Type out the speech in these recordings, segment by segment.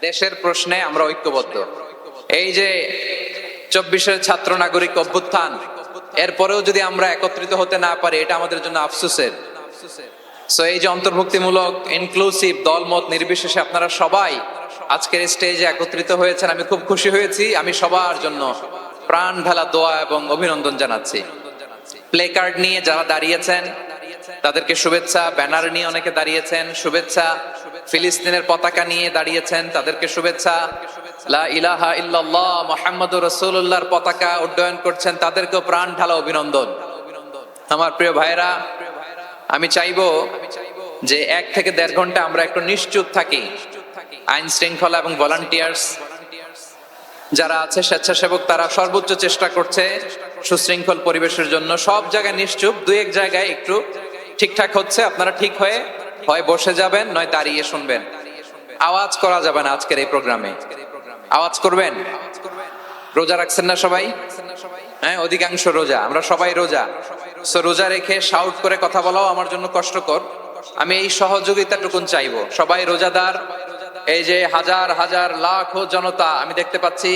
দেশের প্রশ্নে আমরা ঐক্যবদ্ধ। এই যে 24-এর ছাত্র নাগরিক অভ্যুত্থান, এরপরেও যদি আমরা একত্রিত হতে না পারি, এটা আমাদের জন্য আফসোসের। সো এই যে অন্তর্ভুক্তিমূলক ইনক্লুসিভ দলমত নির্বিশেষে আপনারা সবাই আজকের স্টেজে একত্রিত হয়েছেন, আমি খুব খুশি হয়েছি। আমি সবার জন্য প্রাণ ঢালা দোয়া এবং অভিনন্দন জানাচ্ছি। প্লে কার্ড নিয়ে যারা দাঁড়িয়েছেন তাদেরকে শুভেচ্ছা, ব্যানার নিয়ে অনেকে দাঁড়িয়েছেন শুভেচ্ছা, ফিলিস্তিনের পতাকা নিয়ে দাঁড়িয়েছেন তাদেরকে শুভেচ্ছা, লা ইলাহা ইল্লাল্লাহ মুহাম্মাদুর রাসূলুল্লাহর পতাকা উড্ডয়ন করছেন তাদেরকেও প্রাণ ঢালা অভিনন্দন। আমার প্রিয় ভাইরা, আমি চাইবো যে 1 থেকে 1.5 ঘন্টা আমরা একটু নিশ্চুপ থাকি। আইন শৃঙ্খলা এবং ভলান্টিয়ার্স যারা আছে, স্বেচ্ছাসেবক, তারা সর্বোচ্চ চেষ্টা করছে সুশৃঙ্খল পরিবেশের জন্য। সব জায়গায় নিশ্চুপ, 2-1 জায়গায় একটু ঠিকঠাক হচ্ছে। আপনারা ঠিক হয়ে হয় বসে যাবেন, নয় দাঁড়িয়ে শুনবেন। আওয়াজ করা যাবে না আজকের এই প্রোগ্রামে। আওয়াজ করবেন? রোজা রাখছেন না সবাই? হ্যাঁ, অধিকাংশ রোজা, আমরা সবাই রোজা। সো রোজা রেখে শাউট করে কথা বলাও আমার জন্য কষ্টকর। আমি এই সহযোগিতাটুকুন চাইবো। সবাই রোজাদার, এই যে হাজার হাজার লাখো জনতা আমি দেখতে পাচ্ছি,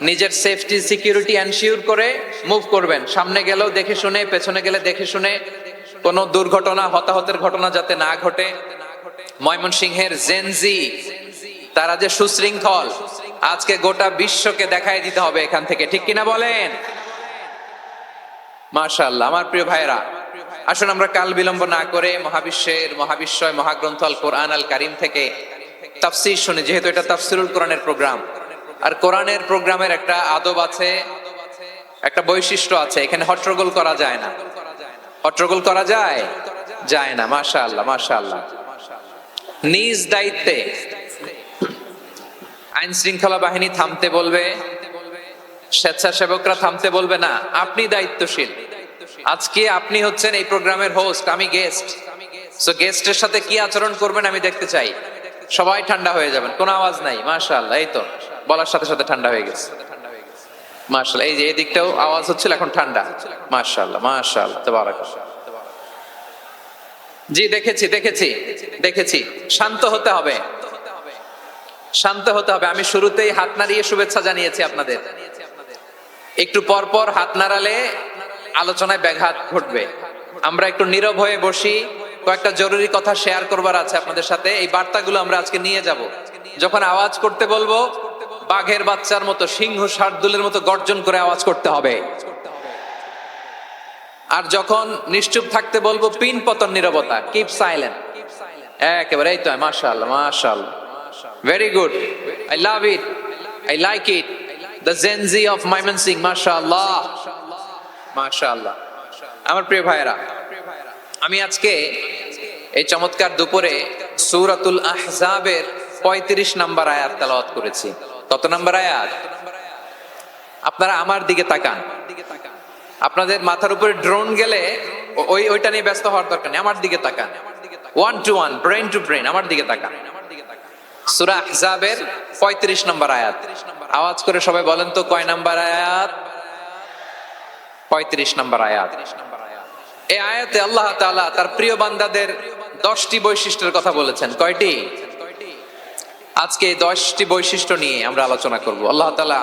নিজের সেফটি সিকিউরিটি এনশিওর করে মুভ করবেন। সামনে গেলেও দেখে শুনে, পেছনে গেলে দেখে শুনে, কোনো দুর্ঘটনা, হতাহতের ঘটনা যাতে না ঘটে। ময়মনসিংহের জেনজি তারা যে সুশৃঙ্খল, আজকে গোটা বিশ্বকে দেখাই দিতে হবে এখান থেকে, ঠিক কিনা বলেন? মাশাআল্লাহ। আমার প্রিয় ভাইরা, আসুন আমরা কাল বিলম্ব না করে মহাবিশ্বের মহাবিশ্বয় মহাগ্রন্থ আল কোরআন আল কারীম থেকে তাফসীর শুনি। যেহেতু এটা তাফসীরুল কোরআনের প্রোগ্রাম, আর কোরআনের প্রোগ্রামের একটা আদব আছে, একটা বৈশিষ্ট্য আছে। এখানে হট্টগোল করা যায় না। হট্টগোল করা যায়? যায় না। মাশাআল্লাহ, মাশাআল্লাহ। নিজ দায়িত্বে আইন শৃঙ্খলা বাহিনী থামতে বলবে, স্বেচ্ছাসেবকরা থামতে বলবে না। আপনি দায়িত্বশীল। আজকে আপনি হচ্ছেন এই প্রোগ্রামের হোস্ট, আমি গেস্ট। সো গেস্টের সাথে কি আচরণ করবেন আমি দেখতে চাই। সবাই ঠান্ডা হয়ে যাবেন, কোনো আওয়াজ নাই। মাশাআল্লাহ, এই তো বলার সাথে সাথে ঠান্ডা হয়ে গেছে। মাশাআল্লাহ, এই যে এই দিকটাও আওয়াজ হচ্ছিল, এখন ঠান্ডা। মাশাআল্লাহ, মাশাআল্লাহ, তাবারাকাল্লাহ। জি, দেখেছি দেখেছি দেখেছি। শান্ত হতে হবে, শান্ত হতে হবে। আমি শুরুতেই হাত নাড়িয়ে শুভেচ্ছা জানিয়েছি আপনাদের। একটু পর পর হাত নাড়ালে আলোচনায় ব্যাঘাত ঘটবে। আমরা একটু নীরব হয়ে বসি। কয়েকটা জরুরি কথা শেয়ার করবার আছে আপনাদের সাথে। এই বার্তাগুলো আমরা আজকে নিয়ে যাব। যখন আওয়াজ করতে বলবো, বাঘের বাচ্চার মতো, সিংহ শার্দুলের মতো গর্জন করে আওয়াজ করতে হবে। আর যখন নিশ্চুপ থাকতে বলবো, পিন পতন নীরবতা, কিপ সাইলেন্ট। একেবারে এই তো। মাশাআল্লাহ, মাশাআল্লাহ, very good, I love it, I like it. The Gen Z of Mymensingh, মাশাআল্লাহ, মাশাআল্লাহ। আমার প্রিয় ভাইরা, আমি আজকে এই চমৎকার দুপুরে সূরাতুল আহজাবের 35 নম্বর আয়াত তেলাওয়াত করেছি। কত নম্বর আয়াত? আপনারা আমার দিকে তাকান। আপনাদের মাথার উপরে ড্রোন গেলে ওইটা নিয়ে ব্যস্ত হওয়ার দরকার নেই। আমার দিকে তাকান। 1 to 1, ব্রেন টু ব্রেন, আমার দিকে তাকান। সূরা আহজাবের 35 নম্বর আয়াত। আওয়াজ করে সবাই বলেন তো, কয় নম্বর আয়াত? 35 নম্বর আয়াত। এই আয়াতে আল্লাহ তাআলা তার প্রিয় বান্দাদের 10টি বৈশিষ্ট্যের কথা বলেছেন। কয়টি? আজকে এই 10টি বৈশিষ্ট্য নিয়ে আমরা আলোচনা করব। আল্লাহ তাআলা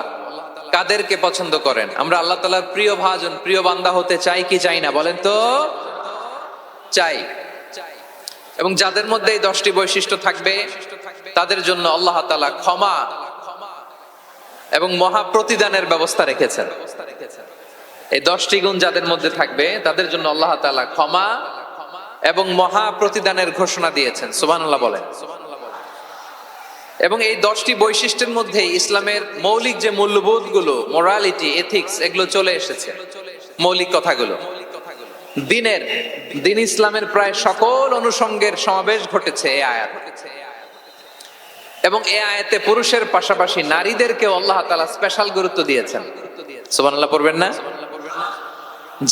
কাদেরকে পছন্দ করেন? আমরা আল্লাহ তাআলার প্রিয় ভাজন, প্রিয় বান্দা হতে চাই কি চাই না? বলেন তো। চাই। এবং যাদের মধ্যে এই 10টি বৈশিষ্ট্য থাকবে তাদের জন্য আল্লাহ তাআলা ক্ষমা এবং মহা প্রতিদানের ব্যবস্থা রেখেছেন। এই 10টি গুণ যাদের মধ্যে থাকবে তাদের জন্য আল্লাহ তাআলা ক্ষমা এবং মহা প্রতিদানের ঘোষণা দিয়েছেন। সুবহানাল্লাহ বলেন। এবং এই 10টি বৈশিষ্ট্যের মধ্যে ইসলামের মৌলিক যে মূল্যবোধগুলো, মোরালিটি, এথিক্স, এগুলো চলে এসেছে। মৌলিক কথাগুলো দিন ইসলামের প্রায় সকল অনুষঙ্গের সমাবেশ ঘটেছে এই আয়াত। এবং এই আয়াতে পুরুষের পাশাপাশি নারীদেরকেও আল্লাহ তাআলা স্পেশাল গুরুত্ব দিয়েছেন। সুবহানাল্লাহ পড়বেন না?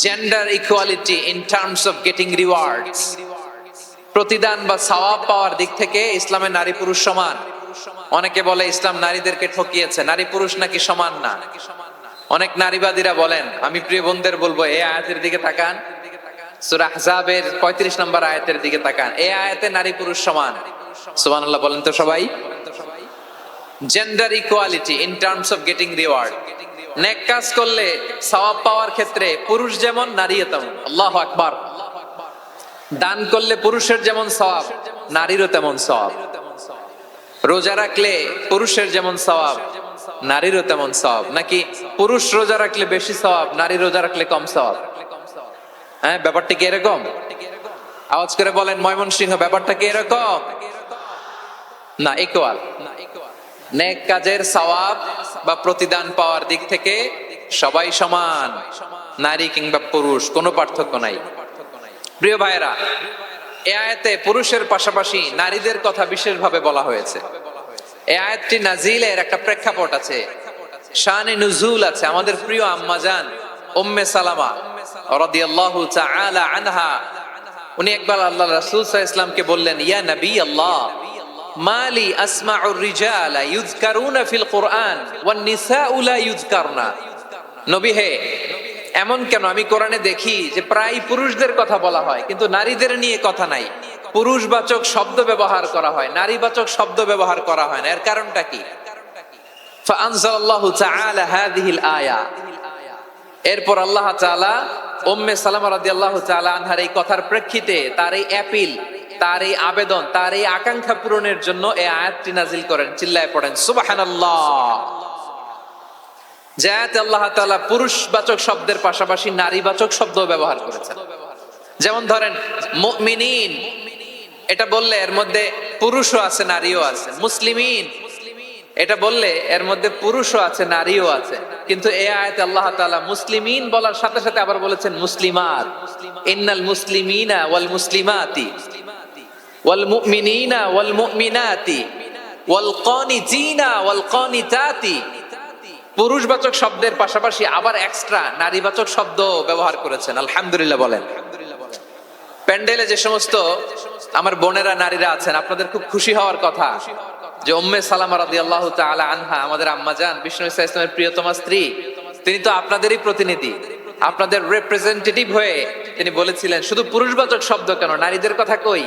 Gender equality in terms of getting rewards, প্রতিদান বা সওয়াব পাওয়ার দিক থেকে ইসলামে নারী পুরুষ সমান। অনেকে বলে ইসলাম নারীদেরকে ঠকিয়েছে, নারী পুরুষ নাকি সমান না। অনেক নারীবাদীরা বলেন, আমি প্রিয় বোনদের বলবো, এই আয়াতের দিকে তাকান, সূরা আহজাবের 35 নম্বর আয়াতের দিকে তাকান। এই আয়াতে নারী পুরুষ সমান। সুবহানাল্লাহ বলেন তো সবাই। Gender equality in terms of getting reward. নেক কাজ করলে সওয়াব পাওয়ার ক্ষেত্রে পুরুষ যেমন নারীও তেমন। আল্লাহু আকবার। দান করলে পুরুষের যেমন সওয়াব, নারীরও তেমন সওয়াব। রোজা রাখলে পুরুষের যেমন সওয়াব, নারীরও তেমন সওয়াব। নাকি পুরুষ রোজা রাখলে বেশি সওয়াব, নারী রোজা রাখলে কম সওয়াব? হ্যাঁ, ব্যাপারটা কি এরকম? আওয়াজ করে বলেন ময়মনসিংহ, ব্যাপারটা কি এরকম? না, ইকুয়াল। নেক কাজের সওয়াব বা প্রতিদান পাওয়ার দিক থেকে সবাই সমান, নারী কিংবা পুরুষ কোনো পার্থক্য নাই। প্রিয় ভাইরা, এই আয়াতে পুরুষের পাশাপাশি নারীদের কথা বিশেষভাবে বলা হয়েছে। এই আয়াতটি নাজিলের একটা প্রেক্ষাপট আছে, শানে নুজুল আছে। আমাদের প্রিয় আম্মা জান উম্মে সালামা রাদিয়াল্লাহু তাআলা আনহা, উনি একবার আল্লাহ রাসূল সাল্লাল্লাহু আলাইহি ওয়াসাল্লামকে বললেন, ইয়া নবী আল্লাহ, মালি আসমাউর রিজালা ইউযকারুনা ফিল কুরআন ওয়ান নিসাউ লা ইউযকারনা। নবী হে, এমন কেন আমি কোরআনে দেখি যে প্রায় পুরুষদের কথা বলা হয় কিন্তু নারীদের নিয়ে কথা নাই। পুরুষবাচক শব্দ ব্যবহার করা হয়, নারীবাচক শব্দ ব্যবহার করা হয় না। এর কারণটা কি? ফাআনজালাল্লাহু তাআলা হাযিহিল আয়া। এরপর আল্লাহ তাআলা উম্মে সালামা রাদিয়াল্লাহু তাআলা আনহার এই কথার প্রেক্ষিতে, তার এই অ্যাপিল, তার এই আবেদন, তার এই আকাঙ্ক্ষা পূরণের জন্য এই আয়াতটি নাজিল করেন। চিল্লায়ে পড়েন সুবহানাল্লাহ। যে আয়াতে আল্লাহ তাআলা পুরুষবাচক শব্দের পাশাপাশি নারীবাচক শব্দ ব্যবহার করেছেন। যেমন ধরেন মুমিনিন, এটা বললে এর মধ্যে পুরুষও আছে নারীও আছে। মুসলিমিন, এটা বললে এর মধ্যে পুরুষও আছে নারীও আছে। কিন্তু এই আয়াতে আল্লাহ তাআলা মুসলিমিন বলার সাথে সাথে আবার বলেছেন মুসলিমাত। ইন্নাল মুসলিমিনা ওয়াল মুসলিমাতি ওয়াল মুমিনিনা ওয়াল মুমিনাতি ওয়াল কানিতিনা ওয়াল কানিতাতি। পুরুষবাচক শব্দের পাশাপাশি আবার এক্সট্রা নারীবাচক শব্দ ব্যবহার করেছেন। আলহামদুলিল্লাহ বলেন। প্যান্ডেলে যে সমস্ত আমার বোনেরা নারীরা আছেন, আপনাদের খুব খুশি হওয়ার কথা যে উম্মে সালামা রাদিয়াল্লাহু তাআলা আনহা, আমাদের আম্মা জান, বিষ্ণু ইসা ইসলামের প্রিয়তমা স্ত্রী, তিনি তো আপনাদেরই প্রতিনিধি, আপনাদের রিপ্রেজেন্টেটিভ হয়ে তিনি বলেছিলেন শুধু পুরুষবাচক শব্দ কেন, নারীদের কথা কই।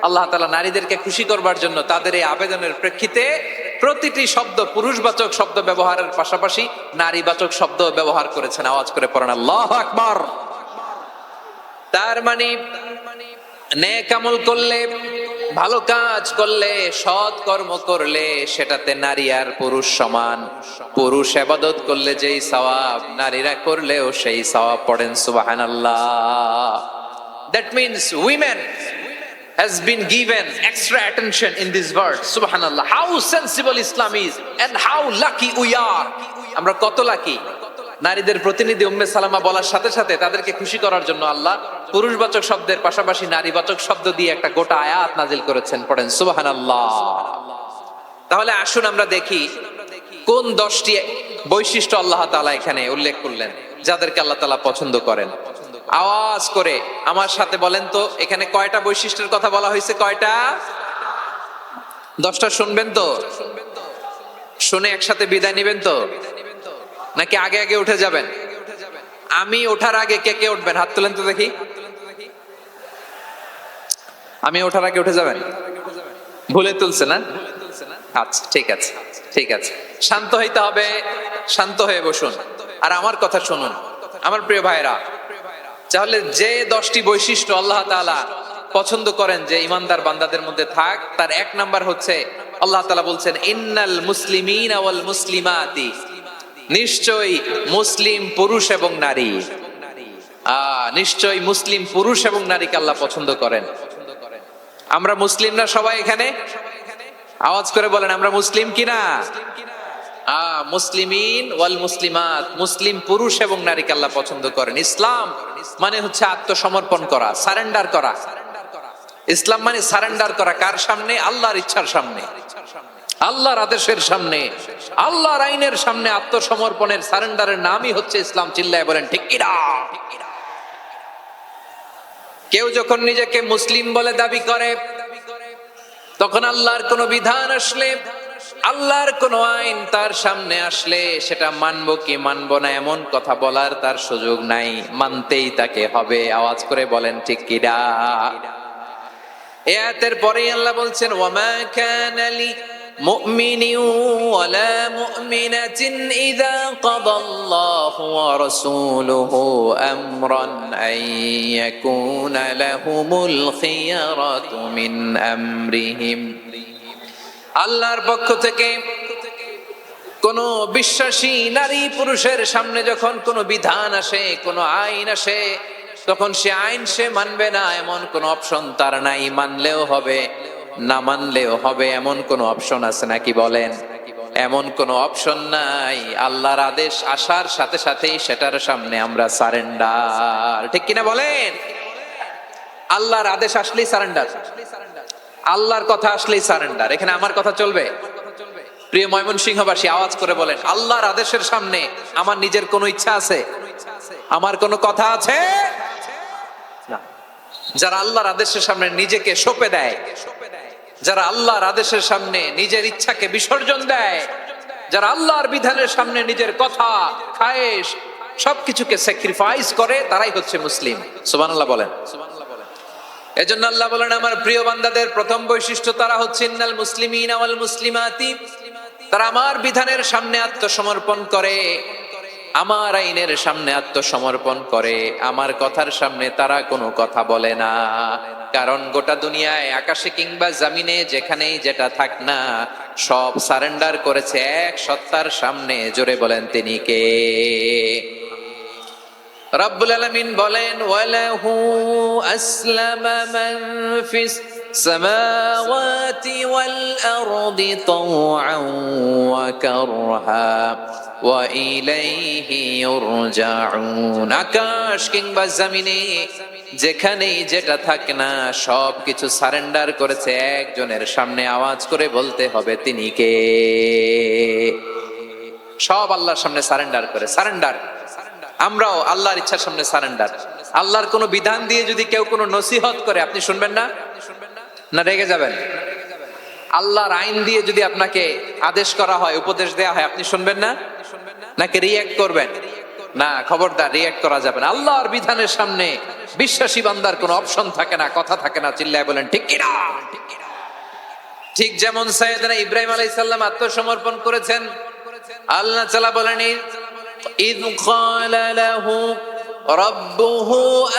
আল্লাহ তাআলা নারীদেরকে খুশি করবার জন্য তাদের এই আবেদনের প্রেক্ষিতে প্রতিটি শব্দ পুরুষবাচক শব্দ ব্যবহারের পাশাপাশি নারীবাচক শব্দ ব্যবহার করেছেন। আওয়াজ করে পড়েন আল্লাহু আকবার। তার মানে নেক আমল করলে, ভালো কাজ করলে, সৎ কর্ম করলে সেটাতে নারী আর পুরুষ সমান। পুরুষ ইবাদত করলে যেই সওয়াব, নারীরা করলেও সেই সওয়াব। পড়েন সুবহানাল্লাহ। That means women has been given extra attention in this verse. Subhanallah. How sensible Islam is and how lucky we are. আমরা কত লাকি। নারীদের প্রতিনিধি উম্মে সালামা বলার সাথে সাথে তাদেরকে খুশি করার জন্য আল্লাহ পুরুষবাচক শব্দের পাশাপাশি নারীবাচক শব্দ দিয়ে একটা গোটা আয়াত নাজিল করেছেন। পড়েন সুবহানাল্লাহ। তাহলে আসুন আমরা দেখি কোন 10টি বৈশিষ্ট্য আল্লাহ তাআলা এখানে উল্লেখ করলেন যাদেরকে আল্লাহ তাআলা পছন্দ করেন। আওয়াজ করে আমার সাথে বলেন তো, এখানে কয়টা বৈশিষ্ট্যের কথা বলা হয়েছে? কয়টা? 10টা শুনবেন তো? শুনে একসাথে বিদায় নেবেন তো, নাকি আগে আগে উঠে যাবেন? আমি ওঠার আগে কে কে উঠবেন? হাত তুলেন তো দেখি। আমি ওঠার আগে উঠে যাবেন? ভুলে তুলছে না? আচ্ছা, ঠিক আছে, ঠিক আছে। শান্ত হইতে হবে, শান্ত হয়ে বসুন আর আমার কথা শুনুন আমার প্রিয় ভাইরা। তাহলে যে 10টি বৈশিষ্ট্য আল্লাহ তাআলা পছন্দ করেন যে ইমানদার বান্দাদের মধ্যে থাক, তার 1 নাম্বার হচ্ছে আল্লাহ তাআলা বলছেন ইন্নাল মুসলিমিনা ওয়াল মুসলিমাতি। নিশ্চয়ই মুসলিম পুরুষ এবং নারী, নিশ্চয়ই মুসলিম পুরুষ এবং নারীকে আল্লাহ পছন্দ করেন। আমরা মুসলিম না সবাই এখানে? আওয়াজ করে বলেন আমরা মুসলিম কিনা? মুসলিমিন ওয়াল মুসলিমাত, মুসলিম পুরুষ এবং নারীকে আল্লাহ পছন্দ করেন। ইসলাম মানে হচ্ছে আত্মসমর্পণ করা, সারেন্ডার করা। ইসলাম মানে সারেন্ডার করা কার সামনে? আল্লাহর ইচ্ছার সামনে, আল্লাহর আদেশের সামনে, আল্লাহর আইনের সামনে আত্মসমর্পণের, সারেন্ডারের নামই হচ্ছে ইসলাম। চিল্লায় বলেন ঠিক কিনা? কেউ যখন নিজেকে মুসলিম বলে দাবি করে, তখন আল্লাহর কোন বিধান আসলে, আল্লাহর কোন আইন তার সামনে আসলে সেটা মানবো কি মানবো না এমন কথা বলার তার সুযোগ নাই, মানতেই তাকে হবে। আওয়াজ করে বলেন ঠিক কিনা? এই আয়াতের পরেই আল্লাহ বলছেন ওয়ামা কানা লি مؤمن ولا مؤمنة إذا قضى الله ورسوله أمرا أن يكون لهم الخيرة من أمرهم আল্লাহর পক্ষ থেকে কোন বিশ্বাসী নারী পুরুষের সামনে যখন কোন বিধান আসে, কোন আইন আসে, তখন সে আইন সে মানবে না এমন কোন অপশন তার নাই। মানলেও হবে, না মানলেও হবে, এমন কোন অপশন আছে নাকি বলেন? এমন কোন অপশন নাই। আল্লাহর আদেশ আসার সাথে সাথেই সেটার সামনে আমরা সারেন্ডার। ঠিক কিনা বলেন? আল্লাহর আদেশ আসলেই সারেন্ডার, আল্লাহর কথা আসলেই সারেন্ডার। এখানে আমার কথা চলবে? প্রিয় ময়মনসিংহবাসী, আওয়াজ করে বলেন, আল্লাহর আদেশের সামনে আমার নিজের কোনো ইচ্ছা আছে? আমার কোনো কথা আছে? না। যারা আল্লাহর আদেশের সামনে নিজেকে সঁপে দেয়, যারা আল্লাহর আদেশের সামনে নিজের ইচ্ছাকে বিসর্জন দেয়, যারা আল্লাহর বিধানের সামনে নিজের কথা, খায়েশ সবকিছুকে স্যাক্রিফাইস করে, তারাই হচ্ছে মুসলিম। সুবহানাল্লাহ বলেন। এজন্য আল্লাহ বলেন, আমার প্রিয় বান্দাদের প্রথম বৈশিষ্ট্য তারা হচ্ছে ইন্নাল মুসলিমিনা ওয়াল মুসলিমাতি, তারা আমার বিধানের সামনে আত্মসমর্পণ করে, আমার আইনের সামনে আত্মসমর্পণ করে, আমার কথার সামনে তারা কোনো কথা বলে না। কারণ গোটা দুনিয়ায় আকাশে কিংবা জমিনে যেখানেই যেটা থাক না, সব সারেন্ডার করেছে এক সত্তার সামনে। জোরে বলেন, তিনি কে? রব্বুল আলামিন বলেন, ওয়ালাহু আসলামা মান ফিস সামাওয়াতি ওয়াল আরদি তাওআন ওয়া কারহা ওয়া ইলাইহি ইউরজাউন। আকাশ কিংবা জমিনে যেখানেই যেটা থাকে না, সব কিছু সারেন্ডার করেছে একজনের সামনে। আওয়াজ করে বলতে হবে, তিনি কে? সব আল্লাহর সামনে সারেন্ডার করে। সারেন্ডার। আমরাও আল্লাহর ইচ্ছার সামনে সারেন্ডার। আল্লাহর কোনো বিধান দিয়ে যদি কেউ কোনো নসিহত করে, আপনি শুনবেন না? না রেগে যাবেন? আল্লাহর আইন দিয়ে যদি আপনাকে আদেশ করা হয়, উপদেশ দেয়া হয়, আপনি শুনবেন না? নাকি রিঅ্যাক্ট করবেন? না, খবরদার, রিঅ্যাক্ট করা যাবে না। আল্লাহর বিধানের সামনে বিশ্বাসী বান্দার কোনো অপশন থাকে না, কথা থাকে না। চিল্লায় বলেন, ঠিক কিনা? ঠিক যেমন সাইয়েদনা ইব্রাহিম আলাইহিস সালাম আত্মসমর্পণ করেছেন। আল্লাহ তাআলা বলেন, إذ قال له ربه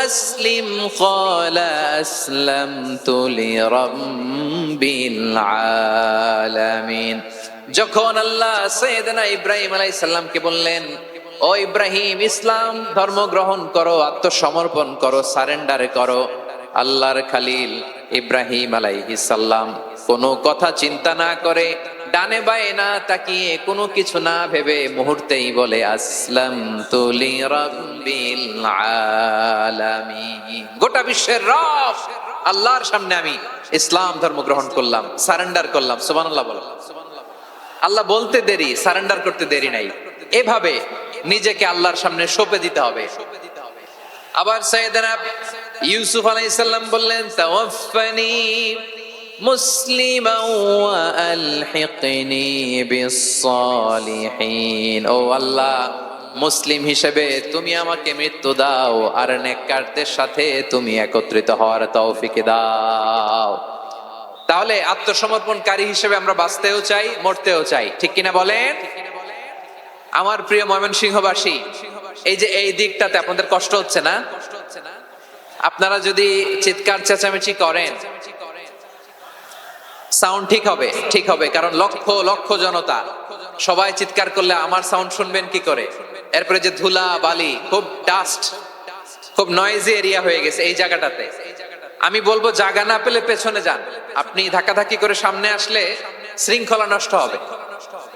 أسلم قال أسلمت لرب العالمين। যখন আল্লাহ সাইয়েদনা ইব্রাহিম আলাইহিস সালামকে বললেন, ও ইব্রাহিম, ইসলাম ধর্ম গ্রহণ করো, আত্মসমর্পণ করো, সারেন্ডার করো, আল্লাহর খালিল ইব্রাহিম আলাইহিস সালাম কোনো কথা চিন্তা না করে, ডানে বায়ে না তাকিয়ে, কোনো কিছু না ভেবে মুহূর্তেই বলে, আসলামতু লিরাব্বিল আলামিন। গোটা বিশ্বের রব আল্লাহর সামনে আমি ইসলাম ধর্ম গ্রহণ করলাম, সারেন্ডার করলাম। সুবহানাল্লাহ বলো। আল্লাহ বলতে দেরি, সারেন্ডার করতে দেরি নাই। এভাবে নিজেকে আল্লাহর সামনে সঁপে দিতে হবে। আবার সাইয়েদনা ইউসুফ আলাইহিস সালাম বললেন, তাওয়াফফানি মুসলিমান ওয়া আলহিকনি বিস-সালিহিন। ও আল্লাহ, মুসলিম হিসেবে তুমি আমাকে মৃত্যু দাও, আর নেককারদের সাথে তুমি একত্রিত হওয়ার তৌফিক দাও। তাহলে আত্মসমর্পণকারী হিসেবে আমরা বাঁচতেও চাই, মরতেও চাই। ঠিক কিনা বলেন? আমার প্রিয় ময়মনসিংহবাসী, এই যে এই দিকটাতে আপনাদের কষ্ট হচ্ছে না? আপনারা যদি চিৎকার চেঁচামেচি করেন, সাউন্ড ঠিক হবে, ঠিক হবে। কারণ লক্ষ লক্ষ জনতা, সবাই চিৎকার করলে আমার সাউন্ড শুনবেন কি করে? এরপরে যে ধুলা বালি, খুব ডাস্ট, খুব নয়েজি এরিয়া হয়ে গেছে এই জায়গাটাতে। আমি বলবো, জায়গা না পেলে পেছনে যান। আপনি ধাক্কাধাক্কি করে সামনে আসলে শৃঙ্খলা নষ্ট হবে।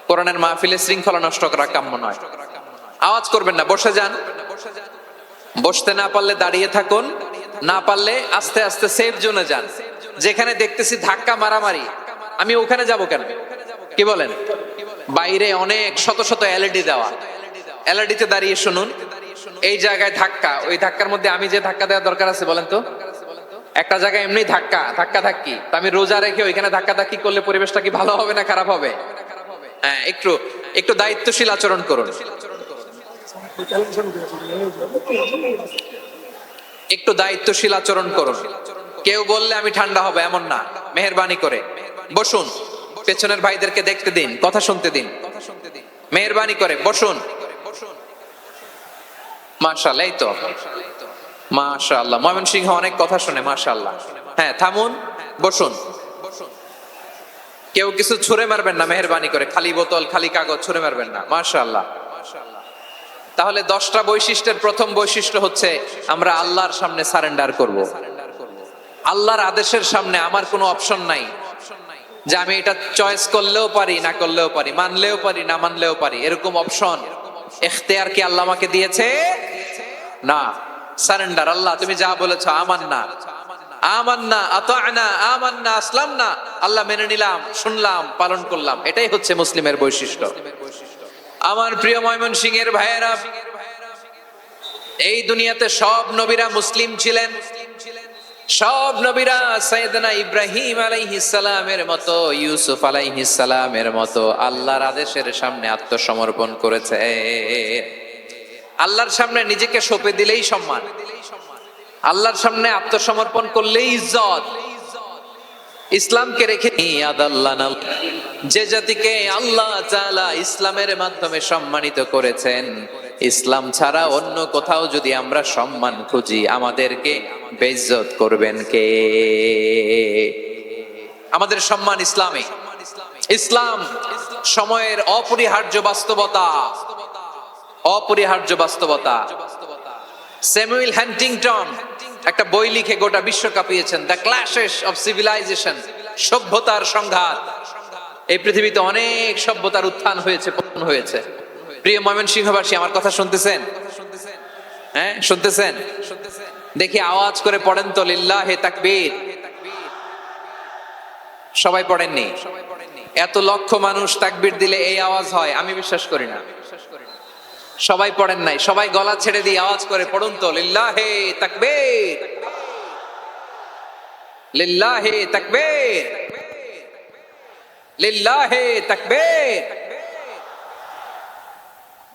কোরআনের মাহফিলে শৃঙ্খলা নষ্ট করা কাম্য নয়। আওয়াজ করবেন না, বসে যান। বসতে না পারলে দাঁড়িয়ে থাকুন, না পারলে আস্তে আস্তে সেফ জোনে যান। যেখানে দেখতেছি ধাক্কা মারামারি, আমি ওখানে যাব কেন? কি বলেন? বাইরে অনেক শত শত এলইডি দেওয়া, এলইডিতে দাঁড়িয়ে শুনুন। এই জায়গায় ধাক্কা, ওই ধাক্কার মধ্যে আমি যে ধাক্কা দেওয়ার দরকার আছে বলেন তো? একটা জায়গায় এমনি ধাক্কা ধাক্কি, আমি রোজা রেখে ওইখানে ধাক্কা ধাক্কি করলে পরিবেশটা কি ভালো হবে না খারাপ হবে? হ্যাঁ, একটু একটু দায়িত্বশীল আচরণ করুন, একটু দায়িত্বশীল আচরণ করুন। কেউ বললে আমি ঠান্ডা হবে এমন না, মেহেরবানি করে বসুন। পেছনের ভাইদেরকে দেখতে দিন, কথা শুনতে দিন, মেহেরবানি করে বসুন। মাশাআল্লাহ, এই তো মাশাআল্লাহ, ময়মনসিংহ অনেক কথা শুনে, মাশাআল্লাহ। হ্যাঁ, থামুন, বসুন। কেউ কিছু ছুঁড়ে মারবেন না, মেহেরবানি করে, খালি বোতল খালি কাগজ ছুঁড়ে মারবেন না, মাশাআল্লাহ। তাহলে 10টা বৈশিষ্ট্যের প্রথম বৈশিষ্ট্য হচ্ছে আমরা আল্লাহর সামনে সারেন্ডার করব। আল্লাহর আদেশের সামনে আমার কোনো অপশন নাই যে আমি এটা চয়েস করলেও পারি, না করলেও পারি, মানলেও পারি, না মানলেও পারি, এরকম অপশন ইখতিয়ার কি আল্লাহ আমাকে দিয়েছে? না। সারেন্ডার, আল্লাহ তুমি যা বলেছো, আমান্না আমান্না আতা'না আমান্না আসলামনা, আল্লাহ মেনে নিলাম, শুনলাম, পালন করলাম। এটাই হচ্ছে মুসলিমের বৈশিষ্ট্য। আমার প্রিয় ময়মনসিংহের ভাইয়েরা, এই দুনিয়াতে সব নবীরা মুসলিম ছিলেন। সব নবীরা সাইয়েদনা ইব্রাহিম আলাইহিস সালামের মতো, ইউসুফ আলাইহিস সালামের মতো আল্লাহর আদেশের সামনে আত্মসমর্পণ করেছে। আল্লাহর সামনে নিজেকে সঁপে দিলেই সম্মান, আল্লাহর সামনে আত্মসমর্পণ করলেই ইজ্জত। ইসলামকে রেখে যে জাতিকে আল্লাহ তাআলা ইসলামের মাধ্যমে সম্মানিত করেছেন, ইসলাম ছাড়া অন্য কোথাও যদি আমরা সম্মান খুঁজি, আমাদেরকে বেইজ্জত করবেন কে? আমাদের সম্মান ইসলামে। ইসলাম সময়ের অপরিহার্য বাস্তবতা, অপরিহার্য বাস্তবতা। স্যামুয়েল হ্যান্টিংটন একটা বই লিখে গোটা বিশ্ব কাঁপিয়েছেন, দ্য ক্ল্যাশেস অফ সিভিলাইজেশন, সভ্যতার সংঘাত। এই পৃথিবীতে অনেক সভ্যতার উত্থান হয়েছে, পতন হয়েছে। প্রিয় ময়মনসিংহবাসী, আমার কথা শুনতেছেন? হ্যাঁ, শুনতেছেন? দেখি আওয়াজ করে পড়েন তো, লিল্লাহে তাকবীর। সবাই পড়েননি? এত লক্ষ মানুষ তাকবীর দিলে এই আওয়াজ হয়? আমি বিশ্বাস করি না। সবাই পড়েন নাই। সবাই গলা ছেড়ে দিয়ে আওয়াজ করে পড়ুন তো, লিল্লাহে তাকবীর, লিল্লাহে তাকবীর, লিল্লাহে তাকবীর।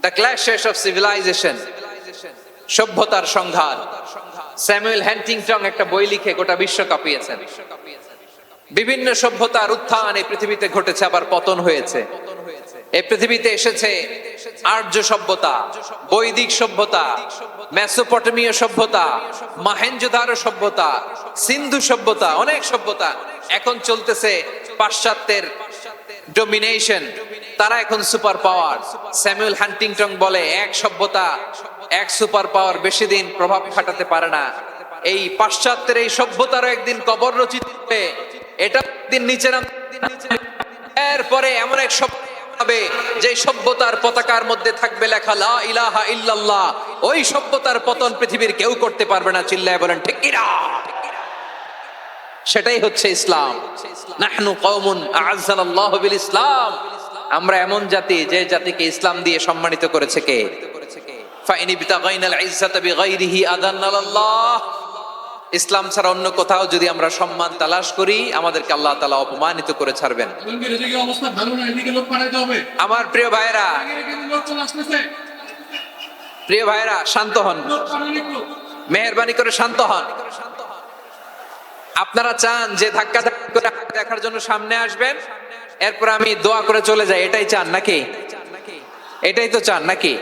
দ্য ক্ল্যাশেস অফ সিভিলাইজেশন, সভ্যতার সংঘাত। স্যামুয়েল হ্যান্টিংটন একটা বই লিখে গোটা বিশ্ব কাঁপিয়েছেন। বিভিন্ন সভ্যতার উত্থান এই পৃথিবীতে ঘটেছে, আবার পতন হয়েছে। এই পৃথিবীতে এসেছে আর্য সভ্যতা, বৈদিক সভ্যতা, মেসোপটেমীয় সভ্যতা, মহেঞ্জোদারো সভ্যতা, সিন্ধু সভ্যতা, অনেক সভ্যতা। এখন চলতেছে পাশ্চাত্যের ডমিনেশন, তারা এখন সুপার পাওয়ার। স্যামুয়েল হান্টিংটন বলে, এক সভ্যতা, এক সুপার পাওয়ার বেশি দিন প্রভাব খাটাতে পারে না। এই পাশ্চাত্যের এই সভ্যতারও একদিন কবর রচিত হবে, এটা একদিন নিচে নামবে। এরপরে এমন এক সভ্যতা হবে যে সভ্যতার পতাকার মধ্যে থাকবে লেখা লা ইলাহা ইল্লাল্লাহ। ওই সভ্যতার পতন পৃথিবীর কেউ করতে পারবে না। চিল্লায় বলেন ঠিক কিনা? সেটাই হচ্ছে ইসলাম। নাহনু কওমুন আ'আজ্জানাল্লাহু বিল ইসলাম। আমরা এমন জাতি, যে জাতিকে ইসলাম দিয়ে সম্মানিত করেছে কে? ফাইন ইবতাগাইনাল ইজ্জাতা বিগাইরিহি আযান্নাল্লাহ। ইসলাম ছাড়া অন্য কোথাও যদি আমরা সম্মান তালাশ করি, আমাদেরকে আল্লাহ তাআলা অপমানিত করে ছাড়বেন। আমার প্রিয় ভাইরা, প্রিয় ভাইরা, শান্ত হন, মেহেরবানি করে শান্ত হন। আপনারা চান যে ধাক্কা করে দেখার জন্য সামনে আসবেন, এরপর আমি দোয়া করে চলে যাই, এটাই চান নাকি? এটাই তো চান নাকি?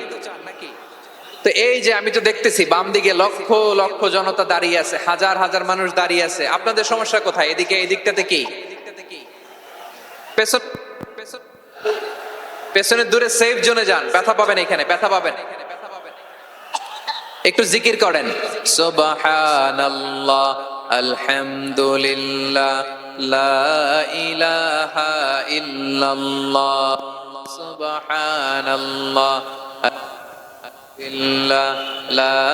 তো এই যে আমি তো দেখতেছি বাম দিকে লক্ষ লক্ষ জনতা দাঁড়িয়ে আছে, হাজার হাজার মানুষ দাঁড়িয়ে আছে। আপনাদের সমস্যা কোথায়? এদিকে, এই দিকটাতে কি? পেছনের দূরে সেফ জোনে যান, ব্যথা পাবেন, এখানে ব্যথা পাবেন। একটু জিকির করেন, সুবহানাল্লাহ, আলহামদুলিল্লাহ, লা ইলাহা ইল্লাল্লাহ, সুবহানাল্লাহ, লা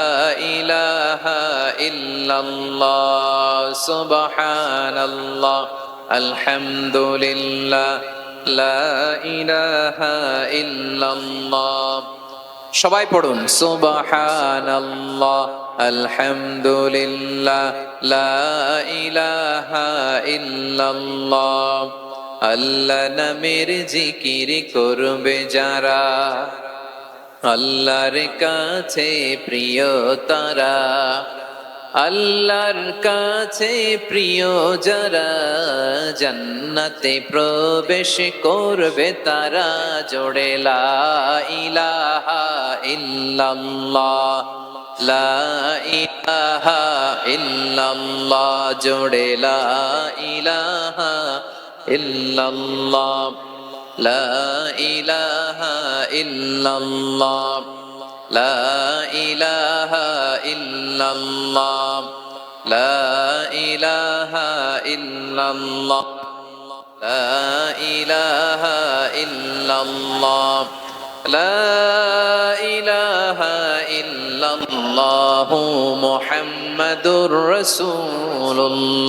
ইলাহা ইল্লাল্লাহ, সুবহানাল্লাহ, আলহামদুলিল্লাহ, লা ইলাহা ইল্লাল্লাহ। সবাই পড়ুন, সুবহানাল্লাহ, আলহামদুলিল্লাহ, লা ইলাহা ইল্লাল্লাহ। আল্লাহ নামের জিকির করবে যারা, আল্লাহর কাছে প্রিয় তারা। আল্লাহর কাছে প্রিয় যারা, জান্নাতে প্রবেশ করবে তারা। জোড়ে লা ইলাহা ইল্লাল্লাহ, লা ইলাহা ইল্লাল্লাহ, জোড়ে লা ইলাহা ইল্লাল্লাহ, লা ইলাহা ইল্লাল্লাহ, লা ইলাহা ইল্লাল্লাহ, লা ইলাহা ইল্লাল্লাহ, লা ইলাহা ইল্লাল্লাহ, লা ইলাহা ইল্লাল্লাহ, মুহাম্মাদুর রাসূলুল্লাহ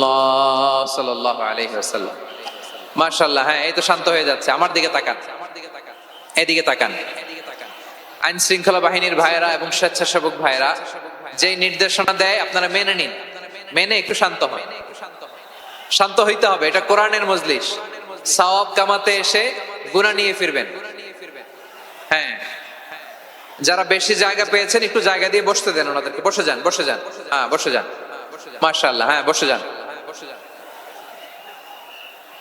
সাল্লাল্লাহু আলাইহি ওয়াসাল্লাম। মাশাআল্লাহ। হ্যাঁ, এই তো শান্ত হয়ে যাচ্ছে। আমার দিকে তাকান, এদিকে তাকান। আইন শৃঙ্খলা বাহিনীর ভাইরা এবং স্বেচ্ছাসেবক ভাইরা যে নির্দেশনা দেয় আপনারা মেনে নিন, মেনে একটু শান্ত হন। শান্ত হইতে হবে, এটা কোরআনের মজলিস। সওয়াব কামাতে এসে গুনাহ নিয়ে ফিরবেন। হ্যাঁ, যারা বেশি জায়গা পেয়েছেন একটু জায়গা দিয়ে বসতে দেন ওনাদেরকে। বসে যান, বসে যান। হ্যাঁ, বসে যান। মাশাআল্লাহ। হ্যাঁ, বসে যান,